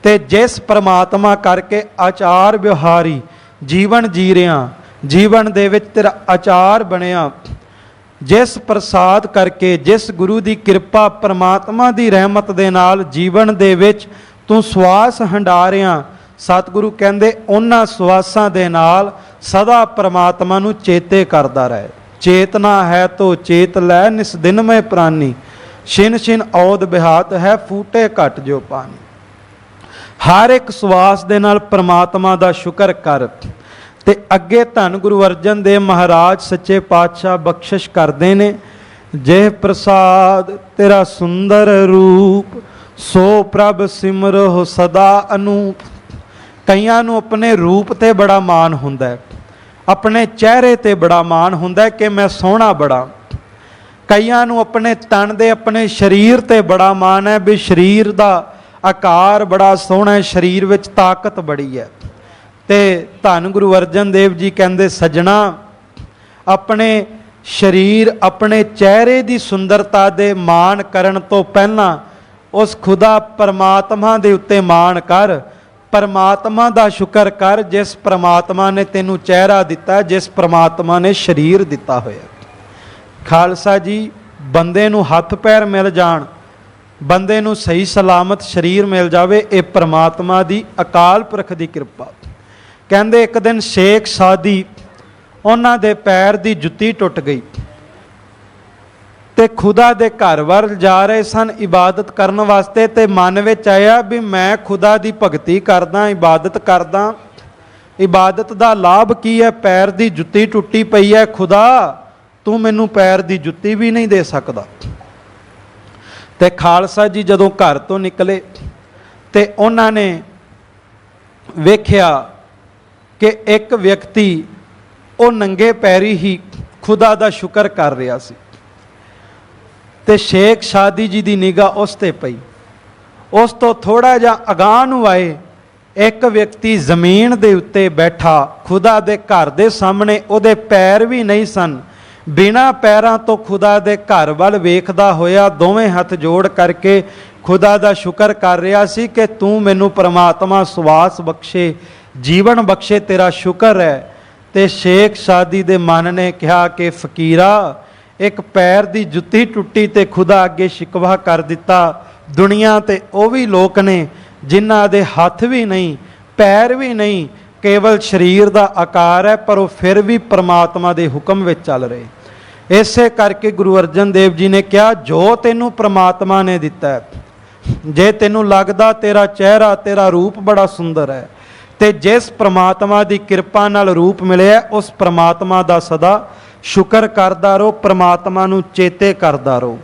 ਤੇ ਜਿਸ ਪ੍ਰਮਾਤਮਾ ਕਰਕੇ ਆਚਾਰ ਵਿਵਹਾਰੀ ਜੀਵਨ ਜੀ ਰਿਆਂ, ਜੀਵਨ ਦੇ ਵਿੱਚ ਤੇਰਾ ਆਚਾਰ ਬਣਿਆ, ਜਿਸ ਪ੍ਰਸਾਦ ਕਰਕੇ ਜਿਸ ਗੁਰੂ ਦੀ ਕਿਰਪਾ ਪ੍ਰਮਾਤਮਾ ਦੀ ਰਹਿਮਤ ਦੇ ਨਾਲ ਜੀਵਨ ਦੇ ਵਿੱਚ ਤੂੰ ਸਵਾਸ ਹੰਡਾ ਰਿਆਂ, ਸਤਿਗੁਰੂ ਕਹਿੰਦੇ ਉਹਨਾਂ ਸਵਾਸਾਂ ਦੇ ਨਾਲ ਸਦਾ ਪ੍ਰਮਾਤਮਾ ਨੂੰ ਚੇਤੇ ਕਰਦਾ ਰਹੇ। चेतना है तो चेत लै निस दिन में प्राणी, छिन छिन औद बिहात है फूटे घट जो पानी। हर एक सवास दे नाल परमात्मा दा शुक्र कर। ते अगे धन गुरु अर्जन देव महाराज सच्चे पातशाह बख्शिश करते ने, जे प्रसाद तेरा सुंदर रूप सो प्रभ सिमरो सदा अनूप। कईयां नूं अपने रूप ते बड़ा मान हुंदा है, अपने चेहरे ते बड़ा मान हुंदा कि मैं सोहना बड़ा। कईयां नूं अपने तन दे अपने शरीर ते बड़ा मान है भी शरीर दा आकार बड़ा सोहना है, शरीर विच ताकत बड़ी है। ते धन गुरु अर्जन देव जी कहंदे सजना अपने शरीर अपने चेहरे दी सुंदरता दे मान करन तो पहला उस खुदा परमात्मा दे उत्ते मान कर, परमात्मा का शुक्र कर जिस परमात्मा ने तेनू चेहरा दिता, जिस परमात्मा ने शरीर दिता होया। खालसा जी बंदे नू हथ पैर मिल जान, बंदे नू सही सलामत शरीर मिल जावे, ये परमात्मा दी अकाल पुरख दी कृपा। कहंदे एक दिन शेख सादी उन्हां दे पैर दी जुत्ती टुट गई ते खुदा दे घर वल जा रहे सन इबादत करन वास्ते, ते मन विच आया भी मैं खुदा दी भगती करदा, इबादत करदा, इबादत दा लाभ की है? पैर दी जुत्ती टुटी पई है, खुदा तू मैनू पैर दी जुत्ती भी नहीं दे सकदा। ते खालसा जी जदों घर तो निकले ते उन्हां ने वेख्या कि एक व्यक्ति वो नंगे पैरी ही खुदा दा शुक्र कर रहा सी, ते शेख सादी जी की निगाह उस ते पई। उस तो थोड़ा जा अगाह नूं आए एक व्यक्ति जमीन दे उत्ते बैठा, खुदा दे घर दे सामने उहदे पैर भी नहीं सन, बिना पैरां तो खुदा दे घर वल वेखदा होया दोवें हथ जोड़ करके खुदा दा शुक्र कर रहा सी कि तू मैनू परमात्मा सुवास बख्शे, जीवन बख्शे, तेरा शुक्र है। ते शेख सादी दे मन ने कहा कि फकीरा एक पैर दी जुत्ती टुटी ते खुदा अगे शिकवा कर दिता। दुनिया ते वो भी लोग ने जिन्हां दे हथ भी नहीं पैर भी नहीं, केवल शरीर दा आकार है, पर वो फिर भी परमात्मा दे हुक्म विच चल रहे। इसे करके गुरु अर्जन देव जी ने कहा जो तेनू परमात्मा ने दिता है, जे तेनू लगदा तेरा चेहरा तेरा रूप बड़ा सुंदर है, ते जिस परमात्मा दी कृपा नाल रूप मिलिया उस परमात्मा दा सदा शुक्र करदा रहो, परमात्मा नू चेते करदा रहो।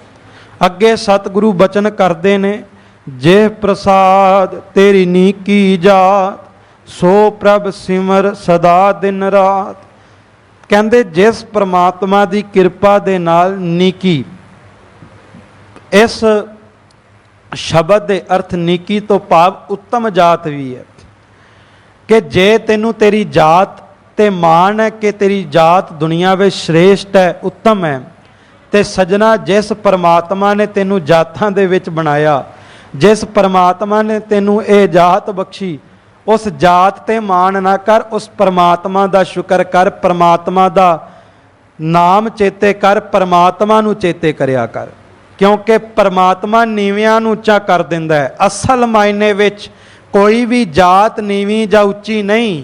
अगे सतगुरु बचन करते ने, जे प्रसाद तेरी नीकी जात सो प्रभ सिमर सदा दिन रात। कहंदे जिस परमात्मा दी कृपा दे नाल नीकी, इस शब्द दे अर्थ नीकी तो भाव उत्तम जात भी है कि जे तेनू तेरी जात ते मान है कि तेरी जात दुनिया में श्रेष्ठ है, उत्तम है। ते सजना जिस परमात्मा ने तेनू जातां दे विच बनाया, जिस परमात्मा ने तेनू ये जात बख्शी, उस जात ते मान ना कर, उस परमात्मा दा शुक्र कर, परमात्मा दा नाम चेते कर, परमात्मा नू चेते करया कर, क्योंकि परमात्मा नीवियां नू उच्चा कर दिंदा है। असल मायने विच कोई भी जात नीवी जां उच्ची नहीं,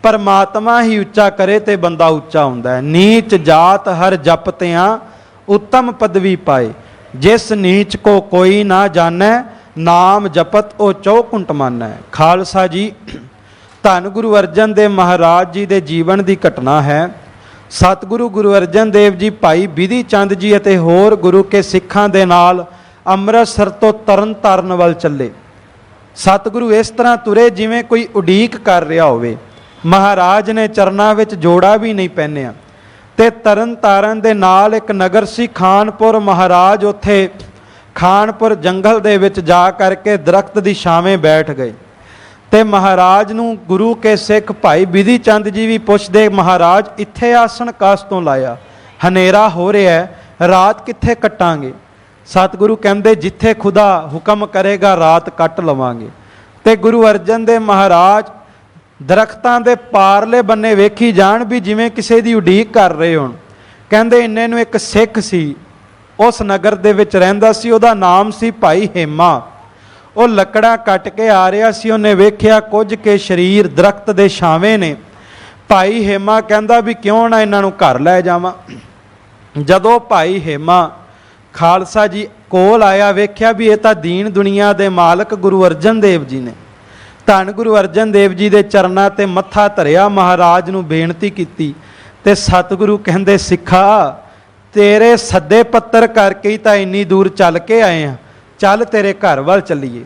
परमात्मा ही उच्चा करे ते बंदा उच्चा हुंदा है। नीच जात हर जपतियां उत्तम पदवी पाए, जिस नीच को कोई ना जाने, नाम जपत ओ चौकुंट मानै। खालसा जी, धन गुरु अर्जन देव महाराज जी दे जीवन की घटना है। सतगुरु गुरु अर्जन देव जी भाई बिधि चंद जी अते होर गुरु के सिखां दे नाल ਅੰਮ੍ਰਿਤਸਰ तो तरन ताਰਨ वल चले। सतगुरु इस तरह तुरे जिवें कोई उडीक कर रहा होवे। महाराज ने चरनां विच जोड़ा भी नहीं पहनिया ते तरन ताਰਨ दे नाल एक नगर सी खानपुर। महाराज उत्थे खानपुर जंगल दे विच जा करके दरख्त दी छावें बैठ गए ते महाराज नूं गुरु के सिख भाई बिधि चंद जी भी पुछदे, महाराज इत्थे आसन कास तों लाया, हनेरा हो रहा है, रात कित्थे कट्टांगे? सतगुरु कहंदे जिथे खुदा हुक्म करेगा रात कट लवांगे। ते गुरु अर्जन देव महाराज दरख्तां दे पारले बन्ने वेखी जाण भी जिवें किसे दी उडीक कर रहे होण। कहंदे इन्ने नूं एक सिख सी, उस नगर दे विच रहिंदा सी, उहदा नाम सी भाई हेमा। वो लकड़ा कट के आ रहा सी, उन्हें वेख्या कुछ के शरीर दरख्त दे छावें ने। भाई हेमा कहंदा भी क्यों ना इन्हां नूं घर लै जावां। जदों भाई हेमा खालसा जी कोल आया, वेख्या भी ये तां दीन दुनिया दे मालक गुरु अर्जन देव जी ने। धन गुरु अर्जन देव जी दे चरनां ते मत्था धरिया, महाराज नूं बेनती कीती ते सतगुरु कहंदे सिखा तेरे सद्दे पत्तर करके ही तां इन्नी दूर चल के आए हैं, चल तेरे घर वाल चलीए।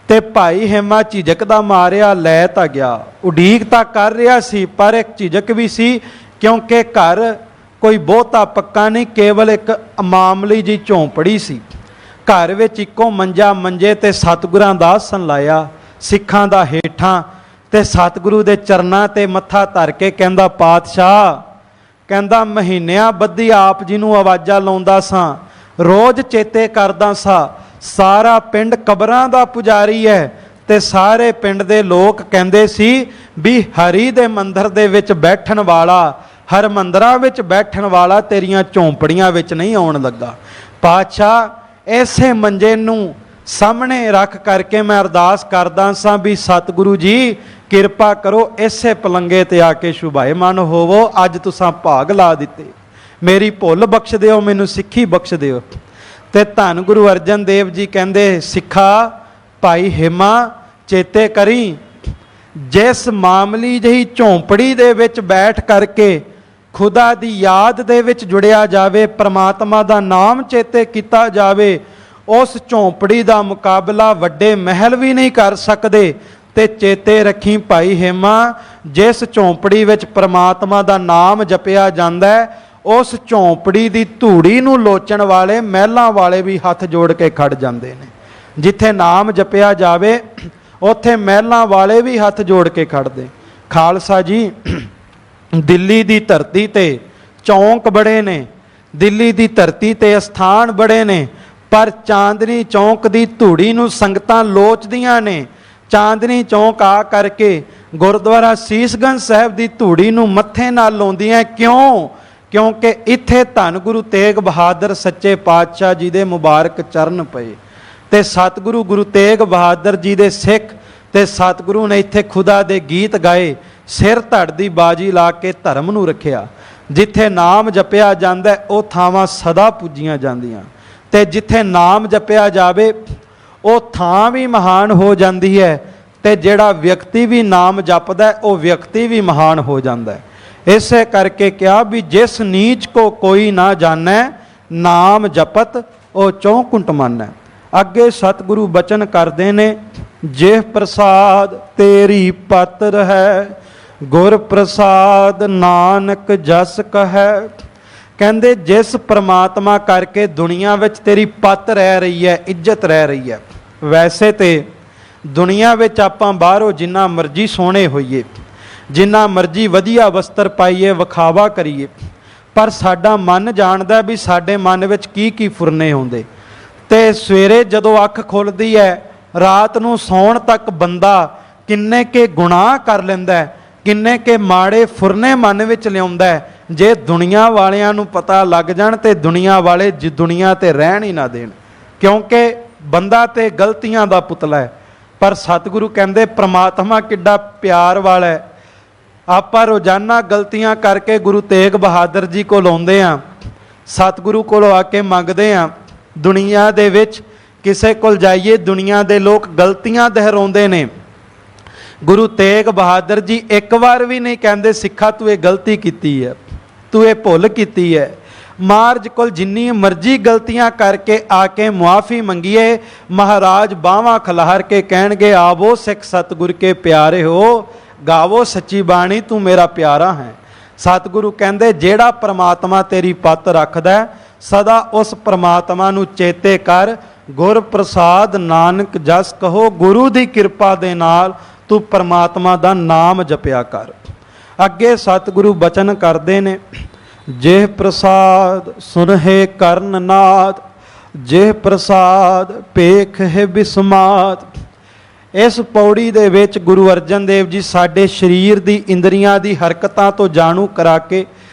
ते भाई हेमा झिझकदा मारिया लै तां गया। उडीक तां कर रहा सी पर एक झिझक भी सी, क्योंकि घर कोई बहुता पक्का नहीं, केवल एक मामूली जी झोंपड़ी सी। घर विच इक्को मंजा, मंजे ते सतगुरां दा आसन लाया सिखां दा हेठां, ते सतगुरु दे चरनां ते मत्था धर के कहंदा पातशाह, कहंदा महीनिਆਂ ਬੱਧੀ आप जी नूं आवाज़ां लाउंदा सां, रोज़ चेते करदा सां, सारा पिंड कबरां दा पुजारी है ते सारे पिंड दे लोग कहंदे सी भी हरी दे मंदिर दे विच बैठण वाला, हर मंदिरां विच बैठण वाला तेरियां झोंपड़ियां विच नहीं आउण लगा। पातशाह ऐसे मंजे नूं सामने रख करके मैं अरदास करदा सां भी सतगुरु जी किरपा करो, इसे पलंगे ते आके शुभाएमान होवो। अज तुसां भाग ला दिते, मेरी भुल बख्श दिओ, मैनूं सिੱਖੀ बख्श दिओ। ते धन गुरु अर्जन देव जी कहंदे सिखा भाई हेमा चेते करी, जिस मामली जही झोंपड़ी दे विच बैठ करके खुदा दी याद दे विच जुड़िया जावे, परमात्मा दा नाम चेते किया जावे, उस झोंपड़ी दा मुकाबला वड्डे महल भी नहीं कर सकते। ते चेते रखी भाई हेमा, जिस झोंपड़ी विच परमात्मा दा नाम जपिया जांदा है, उस झोंपड़ी की धूड़ी नूं लोचण वाले महलों वाले भी हाथ जोड़ के खड़ जाते हैं। जिथे नाम जपिया जावे उत्थे महलों वाले भी हाथ जोड़ के खड़दे। खालसा जी दिल्ली की धरती ते चौंक बड़े ने, दिल्ली की धरती ते स्थान बड़े ने, पर चांदनी चौंक की धूड़ी नूं संगतां लोचदियां ने। चांदनी चौंक आ करके गुरुद्वारा सीसगंज साहब की धूड़ी नूं मत्थे नाल लाउंदियां। क्यों? क्योंकि इत्थे धन गुरु तेग बहादुर सच्चे पातशाह जी दे मुबारक चरण पे ते सतगुरु गुरु तेग बहादुर जी दे सिख ते सतगुरु ने इत्थे खुदा दे गीत गाए, सिर धड़ दी बाजी ला के धर्म नूं रखिया। जिथे नाम जपिया जांदा है वो थावां सदा पूजियां जांदियां, ते जिथे नाम जपिया जावे वो थां भी महान हो जाती है, ते जिहड़ा व्यक्ति भी नाम जपदा है वो व्यक्ति भी महान हो जाता है। इसे करके क्या भी जिस नीच को कोई ना जाने, नाम जपत ओ चौकुंट मानै। अगे सतगुरु बचन करते ने, जे प्रसाद तेरी पात्र है, गुर प्रसाद नानक जस कहे। कहंदे जिस परमात्मा करके दुनिया विच तेरी पत रह रही है, इज्जत रह रही है। वैसे तो दुनिया विच आपां बाहरों जिन्ना मर्जी सोहणे होइए, ਜਿੰਨਾ ਮਰਜ਼ੀ ਵਧੀਆ ਵਸਤਰ ਪਾਈਏ, ਵਿਖਾਵਾ ਕਰੀਏ, ਪਰ ਸਾਡਾ ਮਨ ਜਾਣਦਾ ਵੀ ਸਾਡੇ ਮਨ ਵਿੱਚ ਕੀ ਕੀ ਫੁਰਨੇ ਹੁੰਦੇ। ਤੇ ਸਵੇਰੇ ਜਦੋਂ ਅੱਖ ਖੁੱਲ੍ਹਦੀ ਹੈ, ਰਾਤ ਨੂੰ ਸੌਣ ਤੱਕ ਬੰਦਾ ਕਿੰਨੇ ਕੇ ਗੁਨਾਹ ਕਰ ਲੈਂਦਾ, ਕਿੰਨੇ ਕੇ ਮਾੜੇ ਫੁਰਨੇ ਮਨ ਵਿੱਚ ਲਿਆਉਂਦਾ। ਜੇ ਦੁਨੀਆ ਵਾਲਿਆਂ ਨੂੰ ਪਤਾ ਲੱਗ ਜਾਣ ਤੇ ਦੁਨੀਆ ਵਾਲੇ ਦੁਨੀਆ ਤੇ ਰਹਿਣ ਹੀ ਨਾ ਦੇਣ, ਕਿਉਂਕਿ ਬੰਦਾ ਤੇ ਗਲਤੀਆਂ ਦਾ ਪੁਤਲਾ ਹੈ। ਪਰ ਸਤਿਗੁਰੂ ਕਹਿੰਦੇ ਪ੍ਰਮਾਤਮਾ ਕਿੱਡਾ ਪਿਆਰ ਵਾਲਾ ਹੈ। ਆਪਾਂ ਰੋਜ਼ਾਨਾ ਗਲਤੀਆਂ ਕਰਕੇ ਗੁਰੂ ਤੇਗ ਬਹਾਦਰ ਜੀ ਕੋਲ ਆਉਂਦੇ ਹਾਂ, ਸਤਿਗੁਰੂ ਕੋਲ ਆ ਕੇ ਮੰਗਦੇ ਹਾਂ। ਦੁਨੀਆ ਦੇ ਵਿੱਚ ਕਿਸੇ ਕੋਲ ਜਾਈਏ, ਦੁਨੀਆ ਦੇ ਲੋਕ ਗਲਤੀਆਂ ਦੁਹਰਾਉਂਦੇ ਨੇ। ਗੁਰੂ ਤੇਗ ਬਹਾਦਰ ਜੀ ਇੱਕ ਵਾਰ ਵੀ ਨਹੀਂ ਕਹਿੰਦੇ ਸਿੱਖਾ ਤੂੰ ਇਹ ਗਲਤੀ ਕੀਤੀ ਹੈ, ਤੂੰ ਇਹ ਭੁੱਲ ਕੀਤੀ ਹੈ। ਮਹਾਰਾਜ ਕੋਲ ਜਿੰਨੀ ਮਰਜ਼ੀ ਗਲਤੀਆਂ ਕਰਕੇ ਆ ਕੇ ਮੁਆਫੀ ਮੰਗੀਏ, ਮਹਾਰਾਜ ਬਾਹਾਂ ਖਿਲਾਰ ਕੇ ਕਹਿਣਗੇ ਆਵੋ ਸਿੱਖ ਸਤਿਗੁਰ ਕੇ ਪਿਆਰੇ ਹੋ, ਗਾਵੋ ਸੱਚੀ ਬਾਣੀ ਤੂੰ ਮੇਰਾ ਪਿਆਰਾ ਹੈ। ਸਤਿਗੁਰੂ ਕਹਿੰਦੇ ਜਿਹੜਾ ਪ੍ਰਮਾਤਮਾ ਤੇਰੀ ਪੱਤ ਰੱਖਦਾ, ਸਦਾ ਉਸ ਪ੍ਰਮਾਤਮਾ ਨੂੰ ਚੇਤੇ ਕਰ। ਗੁਰ ਪ੍ਰਸਾਦ ਨਾਨਕ ਜਸ ਕਹੋ, ਗੁਰੂ ਦੀ ਕਿਰਪਾ ਦੇ ਨਾਲ ਤੂੰ ਪ੍ਰਮਾਤਮਾ ਦਾ ਨਾਮ ਜਪਿਆ ਕਰ। ਅੱਗੇ ਸਤਿਗੁਰੂ ਬਚਨ ਕਰਦੇ ਨੇ, ਜਿਹ ਪ੍ਰਸਾਦ ਸੁਨਹਿ ਕਰਨ ਨਾਦ, ਜਿਹ ਪ੍ਰਸਾਦ ਭੇਖ ਹੈ ਬਿਸਮਾਦ। ਇਸ ਪੌੜੀ ਦੇ ਵਿੱਚ ਗੁਰੂ ਅਰਜਨ ਦੇਵ ਜੀ ਸਾਡੇ ਸਰੀਰ ਦੀ ਇੰਦਰੀਆਂ ਦੀ ਹਰਕਤਾਂ ਤੋਂ ਜਾਣੂ ਕਰਾ ਕੇ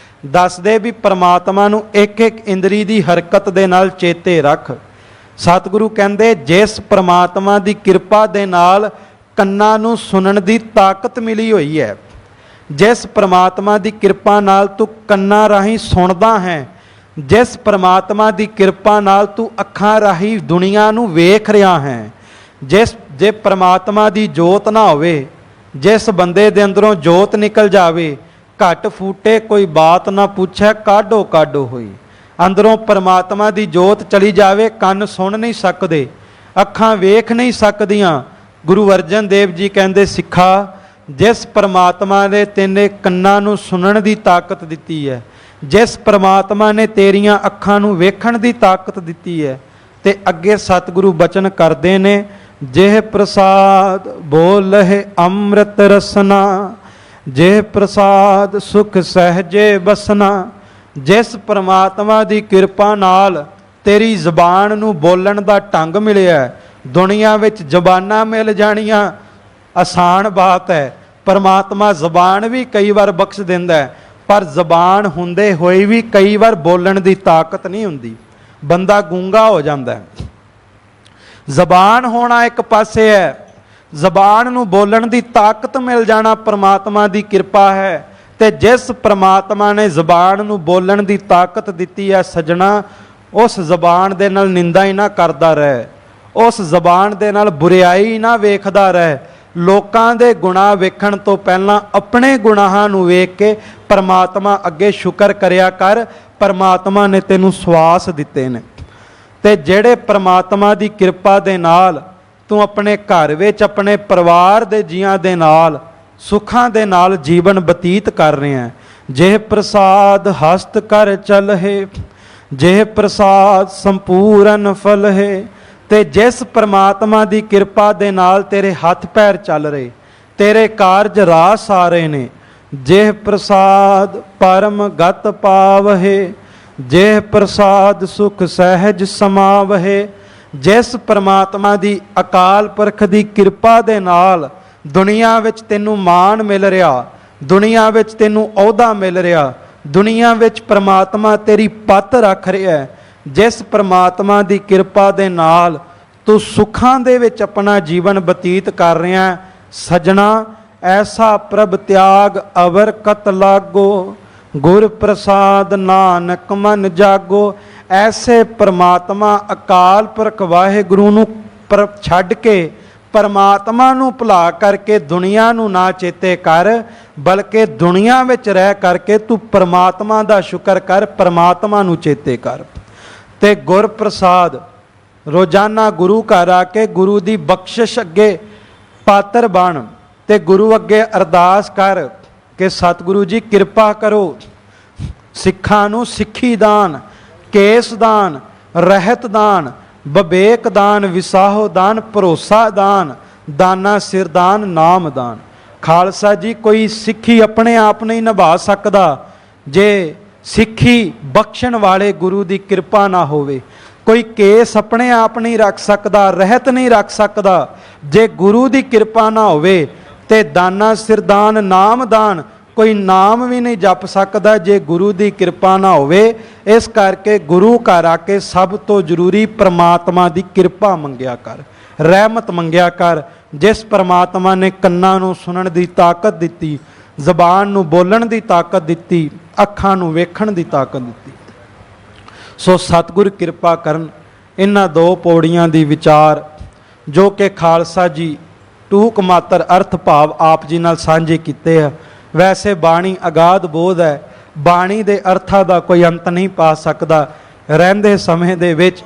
ਦੱਸਦੇ ਵੀ ਪ੍ਰਮਾਤਮਾ ਨੂੰ ਇੱਕ ਇੱਕ ਇੰਦਰੀ ਦੀ ਹਰਕਤ ਦੇ ਨਾਲ ਚੇਤੇ ਰੱਖ। ਸਤਿਗੁਰੂ ਕਹਿੰਦੇ ਜਿਸ ਪ੍ਰਮਾਤਮਾ ਦੀ ਕਿਰਪਾ ਦੇ ਨਾਲ ਕੰਨਾਂ ਨੂੰ ਸੁਣਨ ਦੀ ਤਾਕਤ ਮਿਲੀ ਹੋਈ ਹੈ, ਜਿਸ ਪ੍ਰਮਾਤਮਾ ਦੀ ਕਿਰਪਾ ਨਾਲ ਤੂੰ ਕੰਨਾਂ ਰਾਹੀਂ ਸੁਣਦਾ ਹੈ, ਜਿਸ ਪ੍ਰਮਾਤਮਾ ਦੀ ਕਿਰਪਾ ਨਾਲ ਤੂੰ ਅੱਖਾਂ ਰਾਹੀਂ ਦੁਨੀਆ ਨੂੰ ਵੇਖ ਰਿਹਾ ਹੈ, ਜੇ ਪ੍ਰਮਾਤਮਾ ਦੀ ਜੋਤ ਨਾ ਹੋਵੇ, ਜਿਸ ਬੰਦੇ ਦੇ ਅੰਦਰੋਂ ਜੋਤ ਨਿਕਲ ਜਾਵੇ, ਘੱਟ ਫੂਟੇ ਕੋਈ ਬਾਤ ਨਾ ਪੁੱਛੈ, ਕਾਢੋ ਕਾਢੋ ਹੋਈ। ਅੰਦਰੋਂ ਪ੍ਰਮਾਤਮਾ ਦੀ ਜੋਤ ਚਲੀ ਜਾਵੇ, ਕੰਨ ਸੁਣ ਨਹੀਂ ਸਕਦੇ, ਅੱਖਾਂ ਵੇਖ ਨਹੀਂ ਸਕਦੀਆਂ। ਗੁਰੂ ਅਰਜਨ ਦੇਵ ਜੀ ਕਹਿੰਦੇ ਸਿੱਖਾ, ਜਿਸ ਪ੍ਰਮਾਤਮਾ ਨੇ ਤੈਨੇ ਕੰਨਾਂ ਨੂੰ ਸੁਣਨ ਦੀ ਤਾਕਤ ਦਿੱਤੀ ਹੈ, ਜਿਸ ਪ੍ਰਮਾਤਮਾ ਨੇ ਤੇਰੀਆਂ ਅੱਖਾਂ ਨੂੰ ਵੇਖਣ ਦੀ ਤਾਕਤ ਦਿੱਤੀ ਹੈ, ਤੇ ਅੱਗੇ ਸਤਿਗੁਰੂ ਬਚਨ ਕਰਦੇ ਨੇ, ਜਿਹ ਪ੍ਰਸਾਦ ਬੋਲਹਿ ਅੰਮ੍ਰਿਤ ਰਸਨਾ, ਜਿਹ ਪ੍ਰਸਾਦ ਸੁਖ ਸਹਿਜੇ ਬਸਨਾ। ਜਿਸ ਪ੍ਰਮਾਤਮਾ ਦੀ ਕਿਰਪਾ ਨਾਲ ਤੇਰੀ ਜ਼ਬਾਨ ਨੂੰ ਬੋਲਣ ਦਾ ਢੰਗ ਮਿਲਿਆ। ਦੁਨੀਆ ਵਿੱਚ ਜ਼ਬਾਨਾਂ ਮਿਲ ਜਾਣੀਆਂ ਆਸਾਨ ਬਾਤ ਹੈ, ਪਰਮਾਤਮਾ ਜ਼ਬਾਨ ਵੀ ਕਈ ਵਾਰ ਬਖਸ਼ ਦਿੰਦਾ ਹੈ, ਪਰ ਜ਼ਬਾਨ ਹੁੰਦੇ ਹੋਏ ਵੀ ਕਈ ਵਾਰ ਬੋਲਣ ਦੀ ਤਾਕਤ ਨਹੀਂ ਹੁੰਦੀ, ਬੰਦਾ ਗੂੰਗਾ ਹੋ ਜਾਂਦਾ ਹੈ। ਜ਼ਬਾਨ ਹੋਣਾ ਇੱਕ ਪਾਸੇ ਹੈ, ਜ਼ਬਾਨ ਨੂੰ ਬੋਲਣ ਦੀ ਤਾਕਤ ਮਿਲ ਜਾਣਾ ਪਰਮਾਤਮਾ ਦੀ ਕਿਰਪਾ ਹੈ। ਤੇ ਜਿਸ ਪ੍ਰਮਾਤਮਾ ਨੇ ਜ਼ਬਾਨ ਨੂੰ ਬੋਲਣ ਦੀ ਤਾਕਤ ਦਿੱਤੀ ਹੈ ਸੱਜਣਾ, ਉਸ ਜ਼ਬਾਨ ਦੇ ਨਾਲ ਨਿੰਦਾ ਹੀ ਨਾ ਕਰਦਾ ਰਹਿ, ਉਸ ਜ਼ਬਾਨ ਦੇ ਨਾਲ ਬੁਰਿਆਈ ਨਾ ਵੇਖਦਾ ਰਹਿ। ਲੋਕਾਂ ਦੇ ਗੁਨਾਹ ਵੇਖਣ ਤੋਂ ਪਹਿਲਾਂ ਆਪਣੇ ਗੁਨਾਹਾਂ ਨੂੰ ਵੇਖ ਕੇ ਪਰਮਾਤਮਾ ਅੱਗੇ ਸ਼ੁਕਰ ਕਰਿਆ ਕਰ, ਪਰਮਾਤਮਾ ਨੇ ਤੈਨੂੰ ਸਵਾਸ ਦਿੱਤੇ ਨੇ। ਤੇ ਜਿਹੜੇ ਪਰਮਾਤਮਾ ਦੀ ਕਿਰਪਾ ਦੇ ਨਾਲ ਤੂੰ ਆਪਣੇ ਘਰ ਵਿੱਚ ਆਪਣੇ ਪਰਿਵਾਰ ਦੇ ਜੀਆਂ ਦੇ ਨਾਲ ਸੁੱਖਾਂ ਦੇ ਨਾਲ ਜੀਵਨ ਬਤੀਤ ਕਰ ਰਿਹਾ, ਜਿਹ ਪ੍ਰਸਾਦ ਹਸਤ ਕਰ ਚਲਹਿ, ਜਿਹ ਪ੍ਰਸਾਦ ਸੰਪੂਰਨ ਫਲ ਹੈ। ਤੇ ਜਿਸ ਪ੍ਰਮਾਤਮਾ ਦੀ ਕਿਰਪਾ ਦੇ ਨਾਲ ਤੇਰੇ ਹੱਥ ਪੈਰ ਚੱਲ ਰਹੇ, ਤੇਰੇ ਕਾਰਜ ਰਾਸ ਆ ਰਹੇ ਨੇ, ਜਿਹ ਪ੍ਰਸਾਦ ਪਰਮ ਗਤ ਪਾਵਹਿ, ਜਿਹ ਪ੍ਰਸਾਦ ਸੁਖ ਸਹਿਜ ਸਮਾਵਹਿ। ਜਿਸ ਪ੍ਰਮਾਤਮਾ ਦੀ ਅਕਾਲ ਪੁਰਖ ਦੀ ਕਿਰਪਾ ਦੇ ਨਾਲ ਦੁਨੀਆ ਵਿੱਚ ਤੈਨੂੰ ਮਾਣ ਮਿਲ ਰਿਹਾ, ਦੁਨੀਆ ਵਿੱਚ ਤੈਨੂੰ ਅਹੁਦਾ ਮਿਲ ਰਿਹਾ, ਦੁਨੀਆ ਵਿੱਚ ਪ੍ਰਮਾਤਮਾ ਤੇਰੀ ਪੱਤ ਰੱਖ ਰਿਹਾ, ਜਿਸ ਪ੍ਰਮਾਤਮਾ ਦੀ ਕਿਰਪਾ ਦੇ ਨਾਲ ਤੂੰ ਸੁੱਖਾਂ ਦੇ ਵਿੱਚ ਆਪਣਾ ਜੀਵਨ ਬਤੀਤ ਕਰ ਰਿਹਾ ਸੱਜਣਾ, ਐਸਾ ਪ੍ਰਭ ਤਿਆਗ ਅਵਰ ਕਤ ਲਾਗੋ, ਗੁਰ ਪ੍ਰਸਾਦ ਨਾਨਕ ਮਨ ਜਾਗੋ। ਐਸੇ ਪ੍ਰਮਾਤਮਾ ਅਕਾਲ ਪੁਰਖ ਵਾਹਿਗੁਰੂ ਨੂੰ ਛੱਡ ਕੇ ਪਰਮਾਤਮਾ ਨੂੰ ਭੁਲਾ ਕਰਕੇ ਦੁਨੀਆ ਨੂੰ ਨਾ ਚੇਤੇ ਕਰ, ਬਲਕਿ ਦੁਨੀਆ ਵਿੱਚ ਰਹਿ ਕਰਕੇ ਤੂੰ ਪਰਮਾਤਮਾ ਦਾ ਸ਼ੁਕਰ ਕਰ, ਪਰਮਾਤਮਾ ਨੂੰ ਚੇਤੇ ਕਰ। ਤੇ ਗੁਰ ਪ੍ਰਸਾਦ ਰੋਜ਼ਾਨਾ ਗੁਰੂ ਘਰ ਆ ਕੇ ਗੁਰੂ ਦੀ ਬਖਸ਼ਿਸ਼ ਅੱਗੇ ਪਾਤਰ ਬਣ ਤੇ ਗੁਰੂ ਅੱਗੇ ਅਰਦਾਸ ਕਰ ਕਿ ਸਤਿਗੁਰੂ ਜੀ ਕਿਰਪਾ ਕਰੋ, ਸਿੱਖਾਂ ਨੂੰ ਸਿੱਖੀ ਦਾਨ, ਕੇਸ ਦਾਨ, ਰਹਿਤ ਦਾਨ, ਵਿਵੇਕ ਦਾਨ, ਵਿਸਾਹੋ ਦਾਨ, ਭਰੋਸਾ ਦਾਨ, ਦਾਨਾ ਸਿਰ ਦਾਨ, ਨਾਮ ਦਾਨ। ਖਾਲਸਾ ਜੀ ਕੋਈ ਸਿੱਖੀ ਆਪਣੇ ਆਪ ਨਹੀਂ ਨਿਭਾ ਸਕਦਾ ਜੇ ਸਿੱਖੀ ਬਖਸ਼ਣ ਵਾਲੇ ਗੁਰੂ ਦੀ ਕਿਰਪਾ ਨਾ ਹੋਵੇ। ਕੋਈ ਕੇਸ ਆਪਣੇ ਆਪ ਨਹੀਂ ਰੱਖ ਸਕਦਾ, ਰਹਿਤ ਨਹੀਂ ਰੱਖ ਸਕਦਾ ਜੇ ਗੁਰੂ ਦੀ ਕਿਰਪਾ ਨਾ ਹੋਵੇ। ਤੇ ਦਾਨਾ ਸਿਰਦਾਨ ਨਾਮਦਾਨ, ਕੋਈ ਨਾਮ ਵੀ ਨਹੀਂ ਜਪ ਸਕਦਾ ਜੇ ਗੁਰੂ ਦੀ ਕਿਰਪਾ ਨਾ ਹੋਵੇ। ਇਸ ਕਰਕੇ ਗੁਰੂ ਘਰ ਆ ਕੇ ਸਭ ਤੋਂ ਜ਼ਰੂਰੀ ਪ੍ਰਮਾਤਮਾ ਦੀ ਕਿਰਪਾ ਮੰਗਿਆ ਕਰ, ਰਹਿਮਤ ਮੰਗਿਆ ਕਰ। ਜਿਸ ਪ੍ਰਮਾਤਮਾ ਨੇ ਕੰਨਾਂ ਨੂੰ ਸੁਣਨ ਦੀ ਤਾਕਤ ਦਿੱਤੀ, ਜ਼ਬਾਨ ਨੂੰ ਬੋਲਣ ਦੀ ਤਾਕਤ ਦਿੱਤੀ, ਅੱਖਾਂ ਨੂੰ ਵੇਖਣ ਦੀ ਤਾਕਤ ਦਿੱਤੀ, ਸੋ ਸਤਿਗੁਰ ਕਿਰਪਾ ਕਰਨ। ਇਹਨਾਂ 2 ਪੌੜੀਆਂ ਦੀ ਵਿਚਾਰ ਜੋ ਕਿ ਖਾਲਸਾ ਜੀ ਟੂਕ ਮਾਤਰ ਅਰਥ ਭਾਵ ਆਪ ਜੀ ਨਾਲ ਸਾਂਝੇ ਕੀਤੇ ਆ। ਵੈਸੇ ਬਾਣੀ ਅਗਾਧ ਬੋਧ ਹੈ, ਬਾਣੀ ਦੇ ਅਰਥਾਂ ਦਾ ਕੋਈ ਅੰਤ ਨਹੀਂ ਪਾ ਸਕਦਾ। ਰਹਿੰਦੇ ਸਮੇਂ ਦੇ ਵਿੱਚ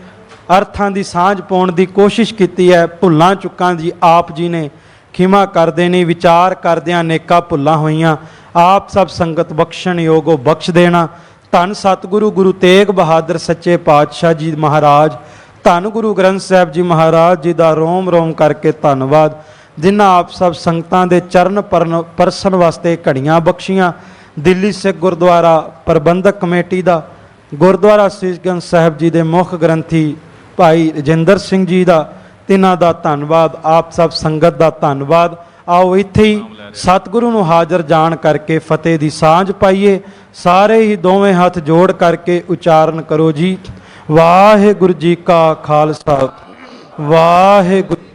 ਅਰਥਾਂ ਦੀ ਸਾਂਝ ਪਾਉਣ ਦੀ ਕੋਸ਼ਿਸ਼ ਕੀਤੀ ਹੈ। ਭੁੱਲਾਂ ਚੁੱਕਾਂ ਜੀ ਆਪ ਜੀ ਨੇ ਖਿਮਾ ਕਰ ਦੇਣੀ, ਵਿਚਾਰ ਕਰਦਿਆਂ ਅਨੇਕਾਂ ਭੁੱਲਾਂ ਹੋਈਆਂ। ਆਪ ਸਭ ਸੰਗਤ ਬਖਸ਼ਣ ਯੋਗੋ ਬਖਸ਼ ਦੇਣਾ। ਧੰਨ ਸਤਿਗੁਰੂ ਗੁਰੂ ਤੇਗ ਬਹਾਦਰ ਸੱਚੇ ਪਾਤਸ਼ਾਹ ਜੀ ਮਹਾਰਾਜ, ਧੰਨ ਗੁਰੂ ਗ੍ਰੰਥ ਸਾਹਿਬ ਜੀ ਮਹਾਰਾਜ ਜੀ ਦਾ ਰੋਮ ਰੋਮ ਕਰਕੇ ਧੰਨਵਾਦ, ਜਿਨ੍ਹਾਂ ਆਪ ਸਭ ਸੰਗਤਾਂ ਦੇ ਚਰਨ ਪਰਸਨ ਵਾਸਤੇ ਘੜੀਆਂ ਬਖਸ਼ੀਆਂ। ਦਿੱਲੀ ਸਿੱਖ ਗੁਰਦੁਆਰਾ ਪ੍ਰਬੰਧਕ ਕਮੇਟੀ ਦਾ, ਗੁਰਦੁਆਰਾ ਸੀਸਗੰਜ ਸਾਹਿਬ ਜੀ ਦੇ ਮੁੱਖ ਗ੍ਰੰਥੀ ਭਾਈ ਰਜਿੰਦਰ ਸਿੰਘ ਜੀ ਦਾ, ਤਿਨਾਂ ਦਾ ਧੰਨਵਾਦ। ਆਪ ਸਭ ਸੰਗਤ ਦਾ ਧੰਨਵਾਦ। ਆਓ ਇੱਥੇ ਹੀ ਸਤਿਗੁਰੂ ਨੂੰ ਹਾਜ਼ਰ ਜਾਣ ਕਰਕੇ ਫਤਿਹ ਦੀ ਸਾਂਝ ਪਾਈਏ। ਸਾਰੇ ਹੀ ਦੋਵੇਂ ਹੱਥ ਜੋੜ ਕਰਕੇ ਉਚਾਰਨ ਕਰੋ ਜੀ, ਵਾਹਿਗੁਰੂ ਜੀ ਕਾ ਖਾਲਸਾ, ਵਾਹਿਗੁਰੂ।